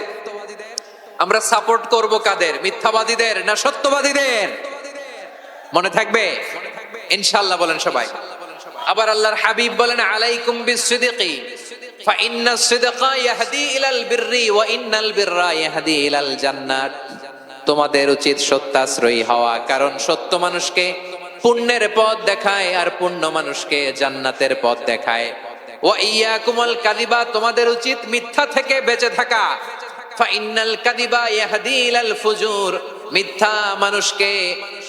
আমরা সাপোর্ট করব কাদের? মিথ্যাবাদীদের না সত্যবাদীদের? মনে থাকবে ইনশাআল্লাহ বলেন সবাই। আবার আল্লাহর হাবিব বলেন আলাইকুম বিসসিদকি ফাইন্নাস সিদকা ইয়াহদি ইলাল বিররি ওয়া ইন্নাল বিররা ইয়াহদি ইলাল জান্নাত, তোমাদের উচিত সত্যাশ্রয়ী হওয়া, কারণ সত্য মানুষকে পুণ্যের পথ দেখায় আর পুণ্য মানুষকে জান্নাতের পথ দেখায়। ওয়া ইয়াকুমুল কাযিবা, তোমাদের উচিত মিথ্যা থেকে বেঁচে থাকা। ফাইন্নাল কাযিবা ইয়াহদি ইলাল ফুজুর, মিথ্যা মানুষকে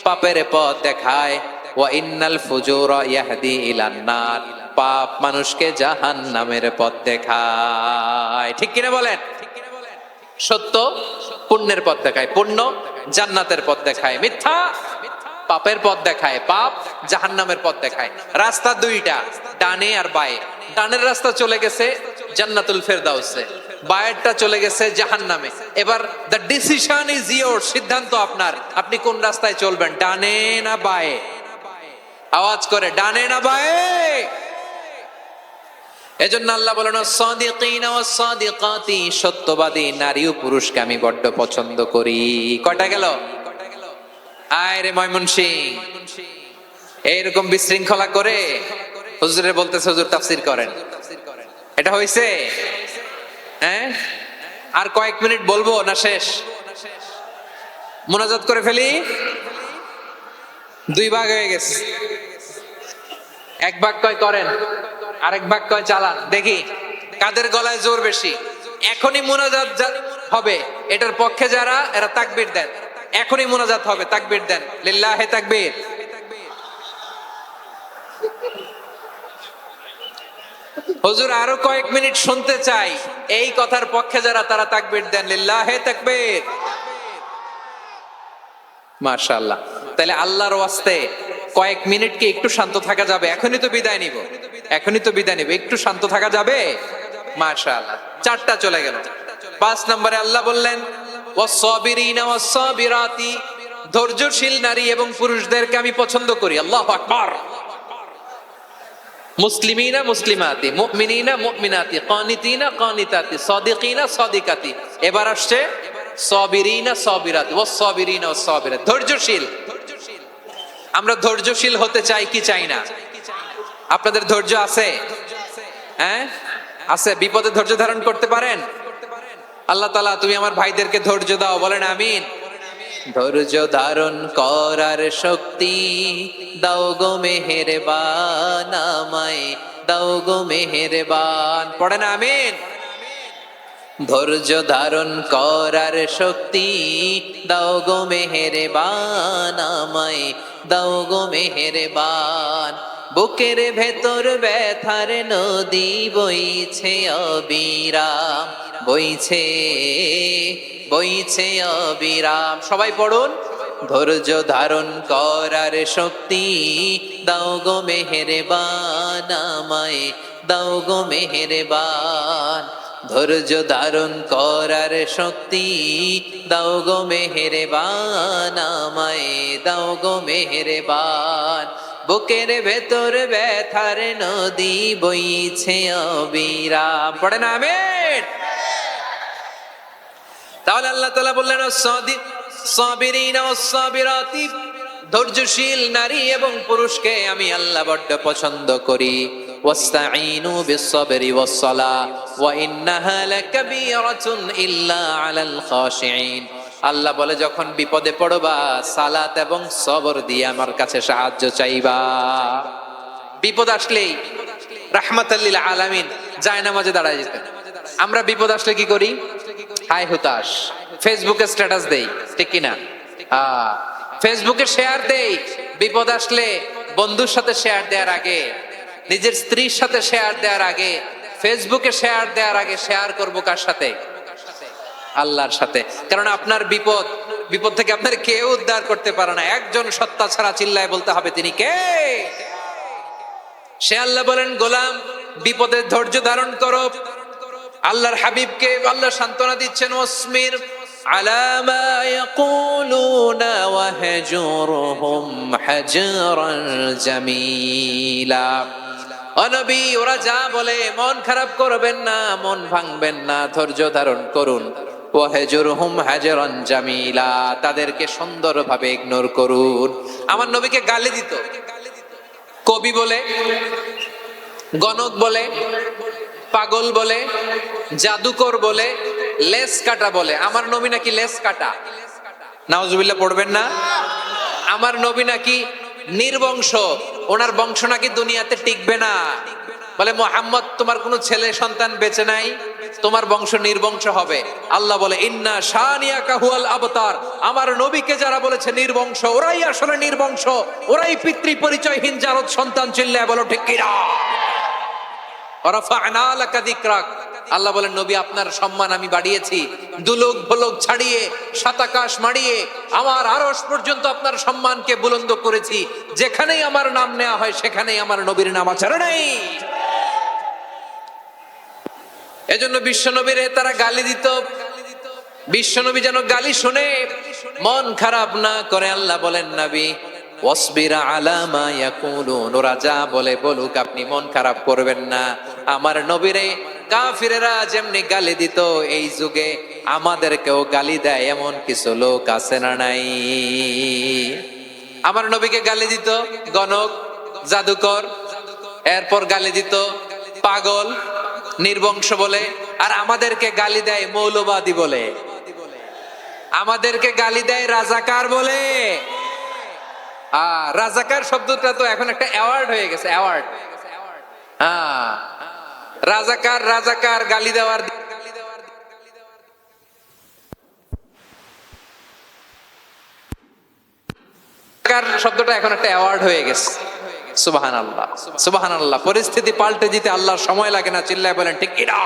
পাপের পথ দেখায়। ওয়া ইন্নাল ফুজুরা ইয়াহদি ইলান নার, পাপ মানুষকে জাহান্নামের পথ দেখায়। ঠিক কিনা বলেন? সত্য পুণ্যের পথ দেখায়, পুণ্য জান্নাতের পথ দেখায়, মিথ্যা পাপের পথ দেখায়, পাপ জাহান্নামের পথ দেখায়। রাস্তা দুইটা, ডানে আর বায়ে। ডানের রাস্তা চলে গেছে জান্নাতুল ফেরদাউসে, বায়েরটা চলে গেছে জাহান্নামে। এবার দ্য ডিসিশন ইজ ইয়োর, সিদ্ধান্ত আপনার, আপনি কোন রাস্তায় চলবেন, ডানে না বায়ে? আওয়াজ করে ডানে না বায়ে? এজন্য আল্লাহ বলেন সাদিকিনা ওয়াস সাদিকাতি, সত্যবাদী নারী ও পুরুষকে আমি বড্ড পছন্দ করি। কয়টা গেল? আয় রে ময়মনসিং, এইরকম বিশৃঙ্খলা করে হুজুরে বলতেছে হুজুর তাফসীর করেন, এটা হইছে? হ্যাঁ, আর কয়েক মিনিট বলবো না শেষ? মুনাজাত করে ফেলি, দুই ভাগ হয়ে গেছে। এক ভাগ কয় করেন, আরেক ভাগ কয় চালান। দেখি কাদের গলায় জোর বেশি। এখনই মুনাজাত হবে, এটার পক্ষে যারা এরা তাকবীর দেন। এখনই মুনাজাত হবে, তাকবীর দেন, লিল্লাহে তাকবীর। হুজুর আরো কয়েক মিনিট শুনতে চাই, এই কথার পক্ষে যারা তারা তাকবীর দেন, লিল্লাহে তাকবীর। মাশাআল্লাহ। তাহলে আল্লাহর ওয়াস্তে কয়েক মিনিট কি একটু শান্ত থাকা যাবে? এখনই তো বিদায় নিব, এখনই তো বিদায় নিব, একটু শান্ত থাকা যাবে? মাশাআল্লাহ। 4টা চলে গেল। 5 নম্বরে আল্লাহ বললেন ওয়াস-সাবিরিনা ওয়াস-সাবিরাতি, ধৈর্যশীল নারী এবং পুরুষদেরকে আমি পছন্দ করি। আল্লাহু আকবার। মুসলিমিনা মুসলিমাতি, মুমিনিনা মুমিনাতি, কানিতিনা কানিতাতি, সাদিকিনা সাদিকাতি। এবার আসছে সাবিরিনা সাবিরাতি, ওয়াস-সাবিরিনা ওয়াস-সাবিরাত, ধৈর্যশীল। আমরা ধৈর্যশীল হতে চাই কি চাই না? আপনাদের ধৈর্য আছে? হ্যাঁ আছে। বিপদে ধৈর্য ধারণ করতে পারেন? আল্লাহ তাআলা তুমি আমার ভাইদেরকে ধৈর্য দাও, বলেন আমিন। ধৈর্য ধারণ করার শক্তি দাও গো মেহেরবান, আমায় দাও গো মেহেরবান, পড়েন আমিন। ধৈর্য ধারণ করার শক্তি দাও গো মেহেরবান, আমায় দাও গো মেহেরবান। বুকের ভেতর ব্যথার নদী বইছে অবিরাম, বইছে বইছে অবিরাম। সবাই পড়ুন। ধৈর্য ধারণ করার শক্তি দাও গো মেহেরবান, আমায় দাও গো মেহেরবান। ধৈর্য ধারণ করার শক্তি দাও গো মেহেরবান, আমায় দাও গো মেহেরবান। বুকের ভেতর ব্যথার নদী বইছে অবিরাম, পড়েন আমিন। তাহলে আল্লাহ তাআলা বললেন সাবিরিনা ওয়াস-সাবিরাতি, ধৈর্যশীল নারী এবং পুরুষকে আমি আল্লাহ বড় পছন্দ করি। ওয়াস্তাঈনু বিস-সাবরি ওয়াস-সালাহ ওয়া ইন্নাহা লাকাবীরাতুন ইল্লা আলাল খাশিঈন। আল্লাহ বলে যখন বিপদে পড়বা সালাত এবং সবর দিয়ে আমার কাছে সাহায্য চাইবা। বিপদ আসলেই রাহমাতাল লিল আলামিন জায়নামাজে দাঁড়ায় যেতেন। আমরা বিপদ আসলে কি করি? হাই হুতাশ, ফেসবুকে স্ট্যাটাস দেই, ঠিক কিনা? ফেসবুকে শেয়ার দেই। বিপদ আসলে বন্ধুর সাথে শেয়ার দেওয়ার আগে, নিজের স্ত্রীর সাথে শেয়ার দেওয়ার আগে, ফেসবুকে শেয়ার দেওয়ার আগে শেয়ার করবো কার সাথে? আল্লাহর সাথে। কারণ আপনার বিপদ থেকে আপনার কেউ উদ্ধার করতে পারে না, একজন সত্তা ছাড়া। চিল্লায় বলতে হবে তিনি কে? সে আল্লাহ। বলেন গোলাম বিপদে ধৈর্য ধারণ করো। আল্লাহর হাবিবকে আল্লাহ সান্ত্বনা দিচ্ছেন ওয়াসমির আলা মা ইয়াকুলুনা ওয়াহজুরহুম হাজরান জামিলা। ও নবী, ওরা যা বলে মন খারাপ করবেন না, মন ভাঙবেন না, ধৈর্য ধারণ করুন। ওয়াহজুরহুম হাজরান জামিলা, তাদেরকে সুন্দরভাবে ইগনোর করুন। আমার নবীকে গালি দিত কবি বলে, গণক বলে, পাগল বলে, জাদুকর বলে, লেস কাটা বলে। আমার নবী নাকি লেস কাটা, নাউজুবিল্লাহ পড়বেন না। আমার নবী নাকি নির্বংশ, ওনার বংশ নাকি দুনিয়াতে টিকবে না। বলে মুহাম্মদ তোমার কোনো ছেলে সন্তান বেঁচে নাই, তোমার বংশ নির্বংশ হবে। আল্লাহ বলে ইন্না শানিয়াকা হুয়াল আবতার। আমার নবীকে যারা বলেছে নির্বংশ, ওরাই আসলে নির্বংশ, ওরাই পিতৃ পরিচয়হীন জারদ সন্তান। চিল্লায় বলো ঠিক কিনা? রাফা'না লাকা যিকরাক। আল্লাহ বলেন নবী আপনার সম্মান আমি বাড়িয়েছি, দুলোক ভোলক ছাড়িয়ে সাত আকাশ মাড়িয়ে আমার আরশ পর্যন্ত আপনার সম্মানকে বুলন্দ করেছি। যেখানেই আমার নাম নেওয়া হয় সেখানেই আমার নবীর নাম আছে নাই। এজন্য বিশ্বনবীরে তারা গালি দিত। বিশ্বনবী যেন গালি শুনে মন খারাপ না করে আল্লাহ বলেন নবী ওয়াসবির আলা মা ইয়াকুলুন, ওরা যা বলে বলুক, আপনি মন খারাপ করবেন না। আমার নবীরে কাফিরেরা যেমনি গালি দিত, এই যুগে আমাদেরকেও গালি দেয় এমন কিছু লোক আছে না নাই? আমার নবীকে গালি দিত গণক, জাদুকর, এরপর গালি দিত পাগল, নির্বংশ বলে। আর আমাদেরকে গালি দেয় মৌলবাদী বলে, আমাদেরকে গালি দেয় রাজাকার বলে। রাজাকার শব্দটা তো এখন একটা অ্যাওয়ার্ড হয়ে গেছে, অ্যাওয়ার্ড। হ্যাঁ, রাজাকার, রাজাকার গালি দেওয়ার শব্দটা এখন একটা অ্যাওয়ার্ড হয়ে গেছে। সুবহানাল্লাহ, সুবহানাল্লাহ। পরিস্থিতি পাল্টে দিতে আল্লাহর সময় লাগে না, চিল্লায় বলেন ঠিক কিনা?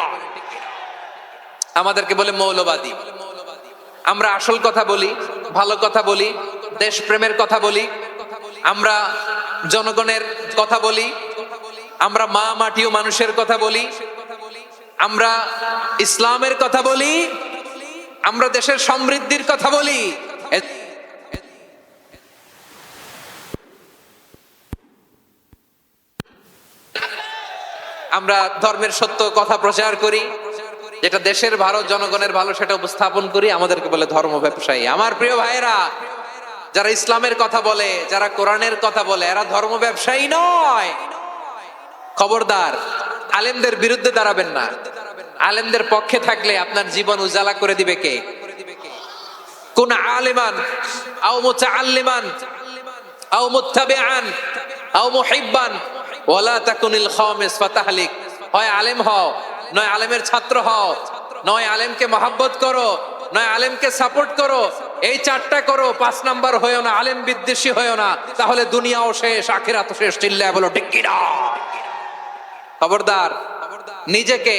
আমাদেরকে বলে মৌলবাদী। আমরা আসল কথা বলি, ভালো কথা বলি, দেশপ্রেমের কথা বলি, আমরা জনগণের কথা বলি, আমরা মা মাটি ও মানুষের কথা বলি, আমরা ইসলামের কথা বলি, আমরা দেশের সমৃদ্ধির কথা বলি। আমরা ধর্মের সত্য কথা প্রচার করি, যেটা দেশের ভালো, জনগণের ভালো, সেটা উপস্থাপন করি। আমাদেরকে বলে ধর্ম ব্যবসায়ী। আমার প্রিয় ভাইয়েরা, যারা ইসলামের কথা বলে, যারা কোরআনের কথা বলে, এরা ধর্ম ব্যবসায়ী নয়। খবরদার, আলেমদের বিরুদ্ধে দাঁড়াবেন না। আলেমদের পক্ষে থাকলে আপনার জীবন উজালা করে দিবে কে? কুন আলিমান আও মুতাআল্লিমান আও মুত্তাবিআন আও মুহিব্বান ওয়ালা তাকুনিল খামিস ফাতাহলিক। হয় আলেম হও, নয় আলেমের ছাত্র হও, নয় আলেমকে মহব্বত করো, নয় আলেমকে সাপোর্ট করো। এই চারটা করো, 5 নাম্বার হয়েও না, আলেম বিদ্বেষী হয়েও না, তাহলে দুনিয়াও শেষ, আখিরাতও শেষ। চিল্লায় বলো ঠিক কিনা? খবরদার, নিজেকে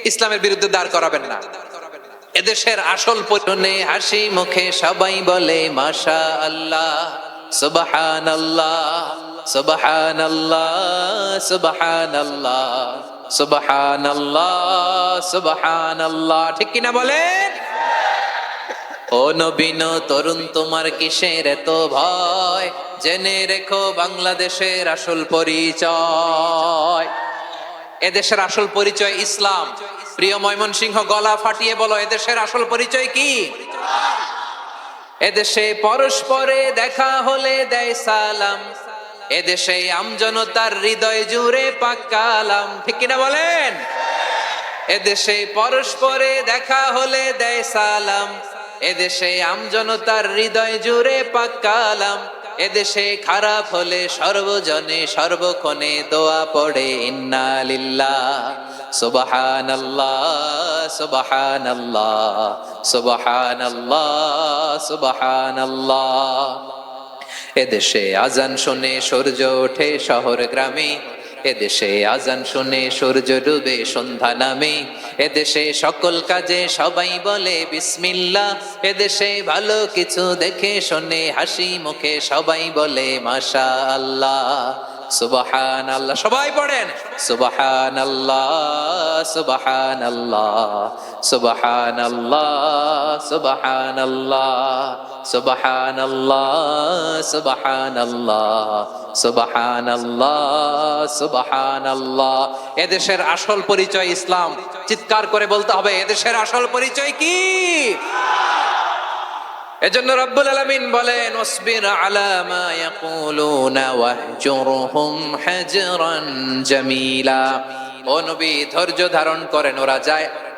ইসলামের বিরুদ্ধে দাঁড় করাবেন না। এদেশের আসল পরিচয় হাসি মুখে সবাই বলে মাশাআল্লাহ, সুবহানাল্লাহ, সুবহানাল্লাহ, সুবহানাল্লাহ, সুবহানাল্লাহ, সুবহানাল্লাহ। ঠিক কিনা বলেন? ও নবীন তরুণ, তোমার কিসের এত ভয়? জেনে রেখো বাংলাদেশের আসল পরিচয়। এদেশের আসল পরিচয় ইসলাম। প্রিয় ময়মনসিংহ, গলা ফাটিয়ে বলো, এদেশের আসল পরিচয় কি? এদেশে পরস্পরে দেখা হলে দেয় সালাম, এদেশে আমজনতার হৃদয় জুড়ে পাক কালাম। ঠিক কিনা বলেন? এদেশে পরস্পরে দেখা হলে দেয় সালাম, এদেশে আমজনতার হৃদয় জুড়ে পাক কালাম। এদেশে খারাপ হলে সর্বজনে সর্বক্ষণে দোয়া পড়ে ইন্না লিল্লাহ, সুবহানাল্লাহ, সুবহানাল্লাহ, সুবহানাল্লাহ, সুবহানাল্লাহ। এদেশে আজান শুনে সূর্য ওঠে শহর গ্রামে, এদেশে আজান শুনে সূর্য ডুবে সন্ধ্যা নামে। এদেশে সকল কাজে সবাই বলে বিসমিল্লাহ, এদেশে ভালো কিছু দেখে শুনে হাসি মুখে সবাই বলে মাশাআল্লাহ, সুবহানাল্লাহ। সবাই পড়েন সুবহানাল্লাহ, সুবহানাল্লাহ, সুবহানাল্লাহ, সুবহানাল্লাহ, সুবহানাল্লাহ, সুবহানাল্লাহ, সুবহানাল্লাহ, সুবহানাল্লাহ। এদেশের আসল পরিচয় ইসলাম। চিৎকার করে বলতে হবে, এদেশের আসল পরিচয় কি? এজন্য রব্বুল আলামিন বলেন, ওয়াসবির আলা মা ইয়াকুলুনা ওয়াহজুরহুম হাজরান জামিলা। ও নবী, ধৈর্য ধারণ করেন, ওরা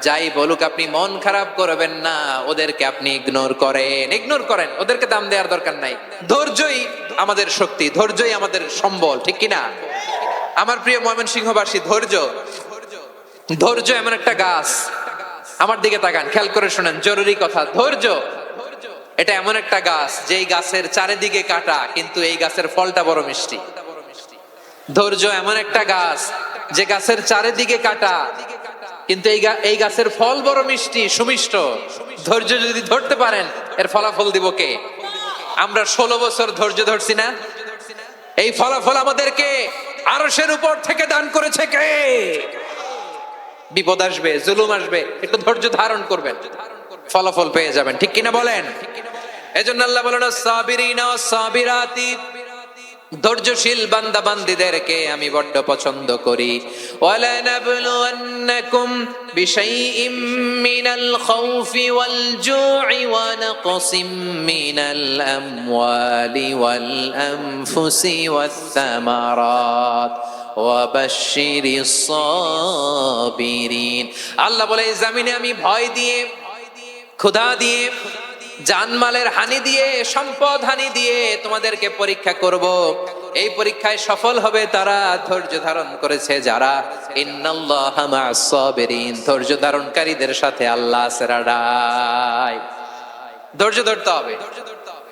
যাই বলুক আপনি মন খারাপ করবেন না, ওদেরকে আপনি ইগনোর করেন, ওদেরকে দাম দেওয়ার দরকার নাই। ধৈর্যই আমাদের শক্তি, ধৈর্যই আমাদের সম্বল। ঠিক কিনা? আমার প্রিয় ময়মনসিংহবাসী, ধৈর্য এমন একটা গাছ। আমার দিকে তাকান, খেয়াল করে শোনেন, জরুরি কথা। ধৈর্য এটা এমন একটা গাছ, যেই গাছের চারিদিকে কাটা, কিন্তু এই গাছের ফলটা বড় মিষ্টি। ধৈর্য এমন একটা গাছ, যে গাছের চারিদিকে কাটা, কিন্তু এই গাছের ফল বড় মিষ্টি, সুমিষ্ট। ধৈর্য যদি ধরতে পারেন, এর ফলাফল দিব কে? আমরা 16 বছর ধৈর্য ধরছি না? এই ফলাফল আমাদেরকে আরশের উপর থেকে দান করেছে কে? বিপদ আসবে, জুলুম আসবে, একটু ধৈর্য ধারণ করবেন, ফলাফল পেয়ে যাবেন। ঠিক কিনা বলেন? এজন্য আল্লাহ বলেন, সাবিরিনা ওয়াস সাবিরাতি, ধৈর্যশীল বান্দা বান্দীদেরকে আমি বড্ড পছন্দ করি। ওয়ালা নাবলুওয়ান্নাকুম বিশাইইম মিনাল খাউফি ওয়াল জু'i ওয়া নাকসিম মিনাল আমওয়ালি ওয়াল আনফুসি ওয়াস সামারাত ওয়া বাশশিরিস সাবিরিন। আল্লাহ বলে, এই জমিনে আমি ভয় দিয়ে, ক্ষুধা দিয়ে, জানমালের হানি দিয়ে, সম্পদ হানি দিয়ে তোমাদেরকে পরীক্ষা করব। এই পরীক্ষায় সফল হবে তারা ধৈর্য ধারণ করেছে যারা। ইন্নাল্লাহা মা'আস সাবিরিন, ধৈর্য ধারণকারীদের সাথে আল্লাহ আছে রাডাই। ধৈর্য ধরতে হবে,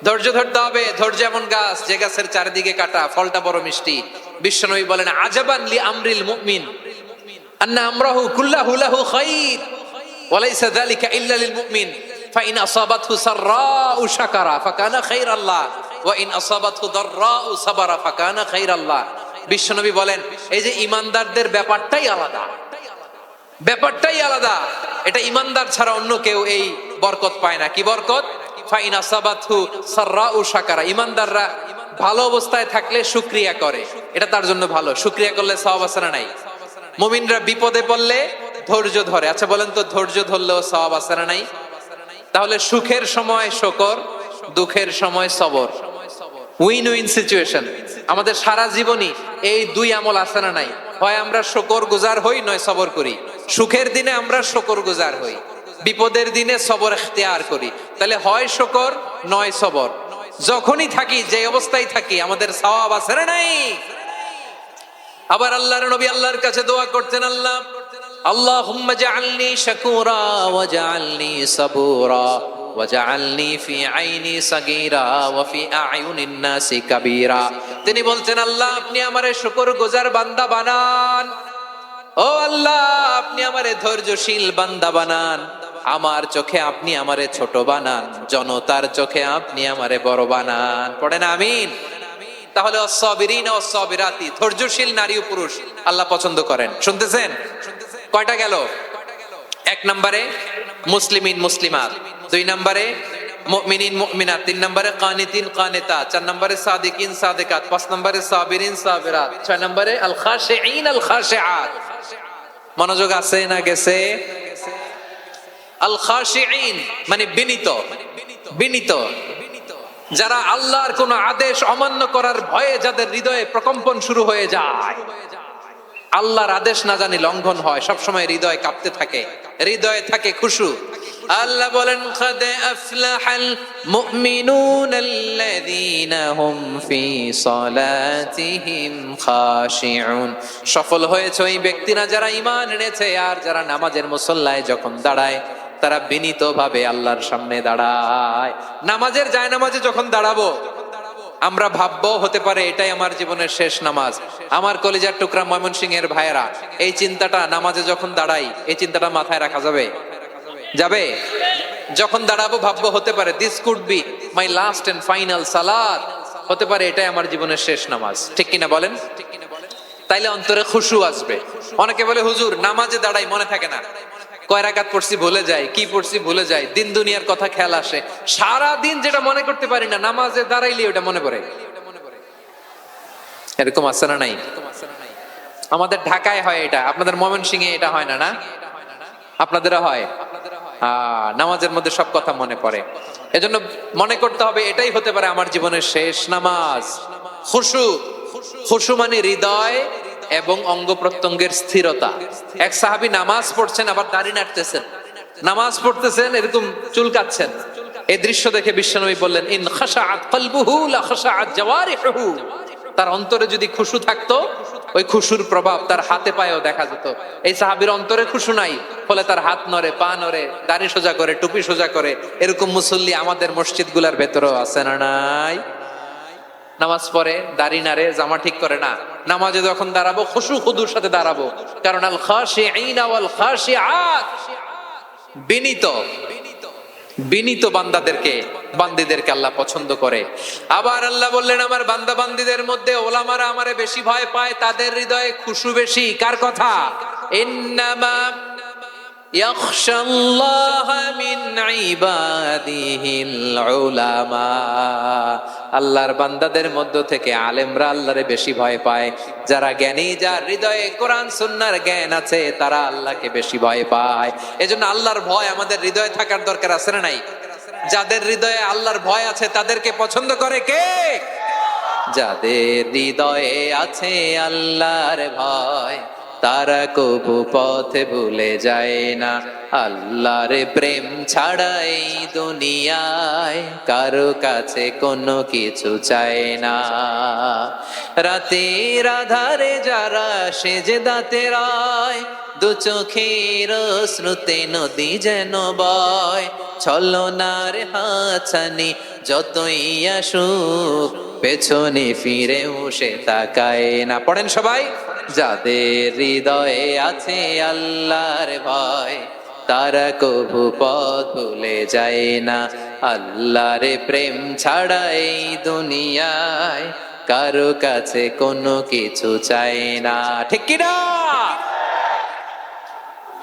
ধৈর্য ধরতে হবে। ধৈর্য এমন গাছ যে গাছের চারিদিকে কাটা, ফলটা বড় মিষ্টি। বিশ্বনবী বলেন আজাবান লি আমরিল মুমিন আন্না আমরাহু কুল্লাহু লাহু খাইর ওয়া লাইসা যালিকা ইল্লা লিল মুমিন ফাইন আসাবাতহু সাররাউ শাকারা ফাকানা খাইরাল্লাহ ওয়া ইন আসাবাতহু দাররাউ সাবারা ফাকানা খাইরাল্লাহ। বিশ্বনবী বলেন এই যে ঈমানদারদের ব্যাপারটাই আলাদা, ব্যাপারটাই আলাদা। এটা ঈমানদার ছাড়া অন্য কেউ এই বরকত পায় না। কি বরকত? ফাইন আসাবাতহু সাররাউ শাকারা, ঈমানদাররা ভালো অবস্থায় থাকলে শুকরিয়া করে, এটা তার জন্য ভালো। শুকরিয়া করলে সওয়াব আছে না নাই? মুমিনরা বিপদে পড়লে ধৈর্য ধরে। আচ্ছা বলেন তো, ধৈর্য ধরলেও সওয়াব আছে না নাই? তাহলে সুখের সময় শুকর, দুঃখের সময় সবর, উইন উইন সিচুয়েশন। আমাদের সারা জীবনই এই দুই আমল আছে না নাই? হয় আমরা শুকর গুজার হই, নয় সবর করি। সুখের দিনে আমরা শুকর গুজার হই, বিপদের দিনে সবর ইখতিয়ার করি। তাহলে হয় শুকর নয় সবর। যখনই থাকি, যে অবস্থায় থাকি, আমাদের সওয়াব আছে না নাই? আবার আল্লাহর নবী আল্লাহর কাছে দোয়া করতেন, আল্লাহ আল্লাহুম্মা জাআলনি শাকুরা ওয়া জাআলনি সাবুরা ওয়া জাআলনি ফি আইনি সাগীরা ওয়া ফি আ'য়ুনিন নাসি কাবীরা। তিনি বলতেন আল্লাহ আপনি আমারে শুকরগুজার বান্দা বানান, ও আল্লাহ আপনি আমারে ধৈর্যশীল বান্দা বানান, আমার চোখে আপনি আমারে ছোট বানান, জনতার চোখে আপনি আমারে বড় বানান। পড়েন আমিন। তাহলে অসবিরিন ও সবিরাতি, ধৈর্যশীল নারী ও পুরুষ আল্লাহ পছন্দ করেন। শুনতেছেন? কয়টা গেল? এক নম্বরে মুসলিমিন মুসলিমাত, দুই নম্বরে মুমিনিন মুমিনাত, তিন নম্বরে কানিতিন কানিতাত, চার নম্বরে সাদিকিন সাদিকাত, পাঁচ নম্বরে সাবিরিন সাবিরাত, ছয় নম্বরে আল খাশিঈন আল খাশিআত। মনোযোগ আছে না গেছে? আল খাশিঈন মানে বিনীত, বিনীত, যারা আল্লাহর কোন আদেশ অমান্য করার ভয়ে যাদের হৃদয়ে প্রকম্পন শুরু হয়ে যায়, আল্লাহর আদেশ না জানি লঙ্ঘন হয়, সবসময় হৃদয় কাঁপতে থাকে, হৃদয়ে থাকে খুশু। আল্লাহ বলেন কাদ আফলাহাল মুমিনুনাল্লাযীনা হুম ফি সালাতিহিম খাশিউন। সফল হয়েছে ওই ব্যক্তিরা যারা ঈমান এনেছে আর যারা নামাজের মুসল্লায় যখন দাঁড়ায় তারা বিনীত ভাবে আল্লাহর সামনে দাঁড়ায়। নামাজের জায়নামাজে যখন দাঁড়াবো আমরা ভাববো হতে পারে এটাই আমার জীবনের শেষ নামাজ। আমার কলিজার টুকরা ময়মনসিংহের ভাইয়েরা, এই চিন্তাটা নামাজে যখন দাঁড়াই, এই চিন্তাটা মাথায় রাখা যাবে? যাবে? যখন দাঁড়াবো ভাববো হতে পারে this could be my last and final সালাত, হতে পারে এটাই আমার জীবনের শেষ নামাজ। ঠিক কিনা বলেন? তাইলে অন্তরে খুশু আসবে। অনেকে বলে হুজুর নামাজে দাঁড়াই মনে থাকে না, কয় রাকাত পড়ছি ভুলে যাই, কি পড়ছি ভুলে যাই, দিন দুনিয়ার কথা খেয়াল আসে, সারা দিন যেটা মনে করতে পারি না নামাজে দাঁড়াইলে ওটা মনে পড়ে। এরকম আছে না নাই? আমাদের ঢাকায় হয় এটা, আপনাদের ময়মনসিংহে এটা হয় না? না আপনাদেরও হয়? নামাজের মধ্যে সব কথা মনে পড়ে। এজন্য মনে করতে হবে এটাই হতে পারে আমার জীবনের শেষ নামাজ। খুশু, খুশু মানে হৃদয় এবং অঙ্গ প্রত্যঙ্গের স্থিরতা। এক সাহাবী নামাজ পড়ছেন আবার দাড়ি নাড়তেছেন, নামাজ পড়তেছেন এরকম চুলকাচ্ছেন। এই দৃশ্য দেখে বিশ্বনবী বললেন ইন খাশাআত কলবুহু লা খাশাআত জাওয়ারিহুহু। তার অন্তরে যদি খুশু থাকতো ওই খুশুর প্রভাব তার হাতে পায়েও দেখা যেত। এই সাহাবীর অন্তরে খুশু নাই, ফলে তার হাত নড়ে, পা নড়ে, দাড়ি সোজা করে, টুপি সোজা করে। এরকম মুসল্লি আমাদের মসজিদগুলোর ভেতরেও আছে না নাই? নামাজ পড়ে, দাড়ি নাড়ে, জামা ঠিক করে না, নামাজে যখন দাঁড়াবো খুশু খুদুর সাথে দাঁড়াবো। কারণ আল খাশিঈনা ওয়াল খাশিআত, বিনীত, বিনীত বান্দাদেরকে, বান্দীদেরকে আল্লাহ পছন্দ করে। আবার আল্লাহ বললেন আমার বান্দা বান্দীদের মধ্যে ওলামারা আমারে বেশি ভয় পায়, তাদের হৃদয়ে খুশু বেশি। কার কথা? ইন্নামা ইয়াখশাল্লাহা মিন ইবাদিহিল উলামা। আল্লাহর বান্দাদের মধ্য থেকে আলেমরা আল্লাহরে বেশি ভয় পায়। যারা জ্ঞানী, যার হৃদয়ে কোরআন সুন্নাহর জ্ঞান আছে, তারা আল্লাহকে বেশি ভয় পায়। এজন্য আল্লাহর ভয় আমাদের হৃদয়ে থাকার দরকার আছে না নাই? যাদের হৃদয়ে আল্লাহর ভয় আছে তাদেরকে পছন্দ করে কে? যাদের হৃদয়ে আছে আল্লাহর ভয় তারা কবু পথ ভুলে যায় না। আল্লাহর প্রেম ছাড়া এই দুনিয়ায় কারো কাছে কোনো কিছু চায় না। রাতের আধারে যারা সেজদাতে রায়, দু চোখের শ্রুতে নদী যেন বয়। ছলনার হাতছানি যতই আসুক, পেছনে ফিরেও সে তাকায় না। পড়েন সবাই। যাদের হৃদয়ে আছে আল্লাহর ভয়, তারা কবু পথ ভুলে যায় না। আল্লাহর প্রেম ছাড়া এই দুনিয়ায় কারো কাছে কোনো কিছু চায় না। ঠিক কি না?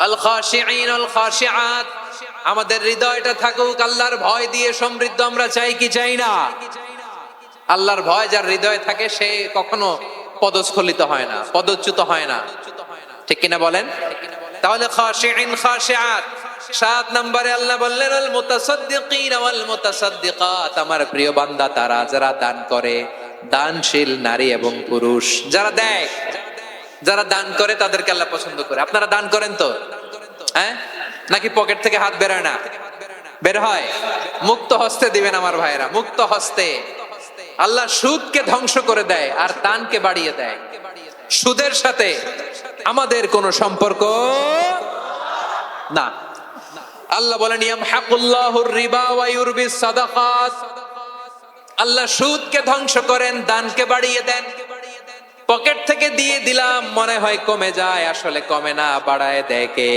আল খাশিঈন আল খাশিআত, আমাদের হৃদয়টা থাকুক আল্লাহর ভয় দিয়ে সমৃদ্ধ। আমরা চাই কি চাই না? আল্লাহর ভয় যার হৃদয়ে থাকে সে কখনো পদস্খলিত হয় না, পদচ্যুত হয় না। ঠিক কিনা বলেন? তাহলে খাশিঈন খাশিআত। 7 নম্বরে আল্লাহ বললেন আল মুতাসাদ্দিকিন ওয়াল মুতাসাদ্দিকাত, আমার প্রিয় বান্দা তারা যারা দান করে, দানশীল নারী এবং পুরুষ যারা দেয়, যারা দান করে তাদেরকে আল্লাহ পছন্দ করে। আপনারা দান করেন তো? হ্যাঁ, নাকি পকেট থেকে হাত বেরোয় না? বের হয়। মুক্ত হস্তে দিবেন আমার ভাইরা, মুক্ত হস্তে। আল্লাহ সুদকে ধ্বংস করে দেয় আর দানকে বাড়িয়ে দেয়। সুদের সাথে আমাদের কোনো সম্পর্ক না। আল্লাহ বলেন ইয়ামহাকুল্লাহুর রিবা ওয়া ইউরবিস সাদাকাত, আল্লাহ সুদকে ধ্বংস করেন, দানকে বাড়িয়ে দেন। পকেট থেকে দিয়ে দিলাম মনে হয় কমে যায়, আসলে কমে না, বাড়ায় দেয় কে?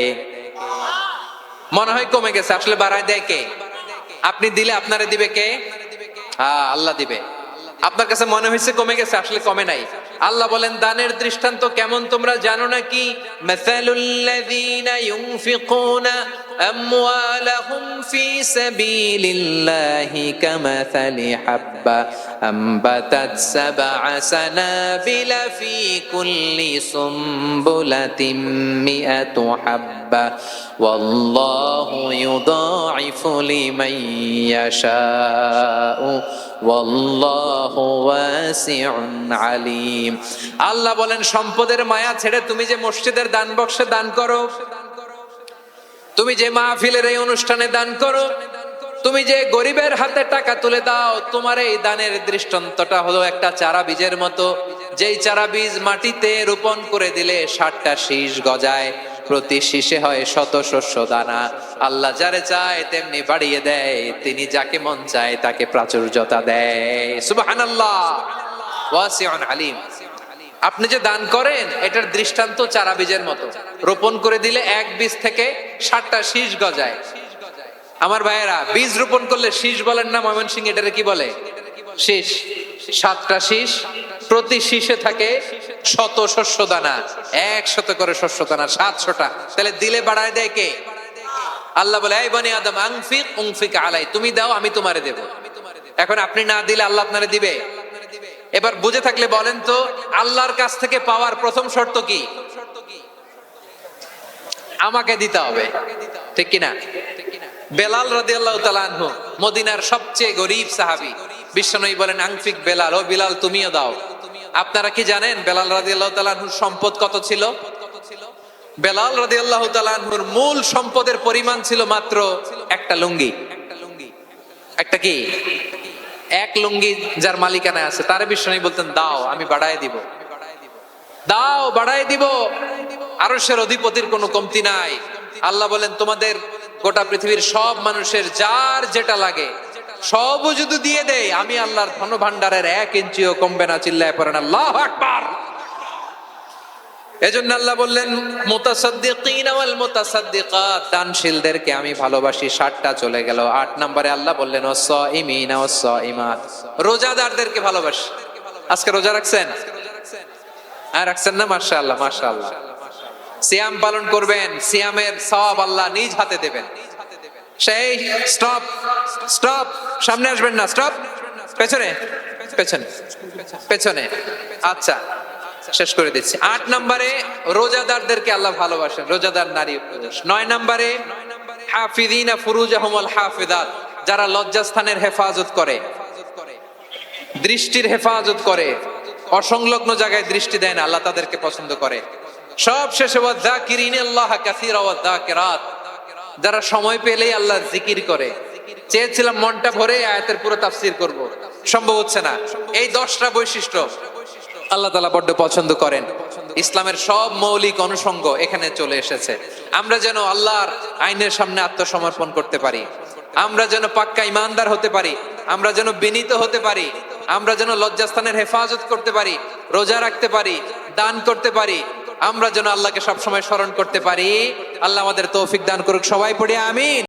মনে হয় কমে গেছে, আসলে বাড়ায় দেয় কে? আপনি দিলে আপনারে দিবে কে? হ্যাঁ, আল্লাহ দিবে। আপনার কাছে মনে হয়েছে কমে গেছে, আসলে কমে নাই। আল্লাহ বলেন দানের দৃষ্টান্ত কেমন তোমরা জানো নাকি? মাসালুল্লাযীনা ইউনফিকুনা আমওয়ালাহুম ফি সাবিলিল্লাহি কামাসালি হাব্বা আম্বাতাত সাবআ সানাবিলা ফি কুল্লি সুমবুলাতিন মিআতু হাব্বা ওয়াল্লাহু ইউদাঈফু লিমান ইয়াশাউ ওয়াল্লাহু ওয়াসিউন আলিম। আল্লাহ বলেন সম্পদের মায়া ছেড়ে তুমি যে মসজিদের দান বক্সে দান করো, তুমি যে মাহফিলের এই অনুষ্ঠানে দান করো, তুমি যে গরিবের হাতে টাকা তুলে দাও, তোমার এই দানের দৃষ্টান্তটা হলো একটা চারা বীজের মতো। যেই চারা বীজ মাটিতে রোপণ করে দিলে 60টা শীষ গজায়, প্রতি শীষে হয় শত শস্য দানা। আল্লাহ যারে চায় তেমনি বাড়িয়ে দেয়, তিনি যাকে মন চায় তাকে প্রাচুর্যতা দেয়। সুবহানাল্লাহ, ওয়াসিউন আলিম। আপনি যে দান করেন এটার দৃষ্টান্ত চারা বীজের মতো, রোপণ করে দিলে এক বীজ থেকে 60টা শীষ গজায়। আমার ভাইয়েরা, বীজ রোপণ করলে শীষ বলেন না ময়মনসিংহ, এটারে কি বলে? শীষ। 7টা শীষ, প্রতি শীষে থাকে শত শস্য দানা, 100 করে শস্য দানা, 700টা। তাহলে দিলে বাড়ায় দেয় কে? আল্লাহ বলে এই বনি আদম আনফিক উনফিক আলাই, তুমি দাও আমি তোমারে দেব। এখন আপনি না দিলে আল্লাহ আপনারে দিবে? এবার বুঝে থাকলে বলেন তো, আল্লাহর কাছ থেকে পাওয়ার প্রথম শর্ত কি? আমাকে দিতে হবে। ঠিক কিনা? বেলাল রাদিয়াল্লাহু তাআলা আনহু মদিনার সবচেয়ে গরীব সাহাবী, বিশ্বনবী বলেন আনফিক বেলাল, ও বেলাল তুমিও দাও। আপনারা কি জানেন বেলাল রাদিয়াল্লাহু তাআলা আনহুর সম্পদ কত ছিল? বেলাল রাদিয়াল্লাহু তাআলা আনহুর মূল সম্পদের পরিমাণ ছিল মাত্র একটা লুঙ্গি। একটা কি? এক লুঙ্গি যার মালিকানায় আছে তারে বিশ্বনবী বলতেন দাও আমি বাড়ায় দিব, দাও বাড়ায় দিব। আরশের অধিপতির কোনো কমতি নাই। আল্লাহ বলেন তোমাদের গোটা পৃথিবীর সব মানুষের যার যেটা লাগে সবও যদি দিয়ে দেয়, আমি আল্লাহর ধন ভান্ডারের 1 ইঞ্চিও কমবে না। চিল্লায় পড়েন আল্লাহু আকবার। এজন্য আল্লাহ বললেন মুতাসাদ্দিকিন ওয়াল মুতাসাদ্দিকাত, দানশীলদেরকে আমি ভালোবাসি। 7টা চলে গেল। 8 নম্বরে আল্লাহ বললেন ওয়াস-সাইমিন ওয়াস-সাইমাত, রোজাদারদেরকে ভালোবাসি। আজকে রোজা রাখছেন? আর রাখছেন না? মাশাআল্লাহ মাশাআল্লাহ। সিয়াম পালন করবেন, সিয়ামের সওয়াব আল্লাহ নিজ হাতে দেবেন। সেই স্টপ স্টপ, সামনে আসবেন না, স্টপ, পেছনে পেছনে পেছনে। আচ্ছা শেষ করে দিচ্ছি। 8 নম্বরে রোজাদারদেরকে আল্লাহ ভালোবাসেন, রোজাদার নারী পুরুষ। 9 নম্বরে হাফিযিনা ফুরুজাহুম ওয়াল হাফিযাত, যারা লজ্জাস্থানের হেফাজত করে, দৃষ্টির হেফাজত করে, অসংলগ্ন জায়গায় দৃষ্টি দেয় না, আল্লাহ তাদেরকে পছন্দ করে। সব শেষে ওয়াযাকিরিনাল্লাহ কাসীরা ওয়াযাকিরাত, যারা সময় পেলেই আল্লাহর জিকির করে। চেয়েছিলাম মনটা ভরে আয়াতের পুরো তাফসীর করব, সম্ভব হচ্ছে না। এই 10টা বৈশিষ্ট্য আল্লাহ তাআলা বড্ড পছন্দ করেন। ইসলামের সব মৌলিক অনুষঙ্গ এখানে চলে এসেছে। আমরা যেন আল্লাহর আইনের সামনে আত্মসমর্পণ করতে পারি, আমরা যেন পাক্কা ইমানদার হতে পারি, আমরা যেন বিনীত হতে পারি, আমরা যেন লজ্জাস্থানের হেফাজত করতে পারি, রোজা রাখতে পারি, দান করতে পারি, আমরা যেন আল্লাহকে সবসময় স্মরণ করতে পারি। আল্লাহ আমাদের তৌফিক দান করুক। সবাই পড়ি আমিন।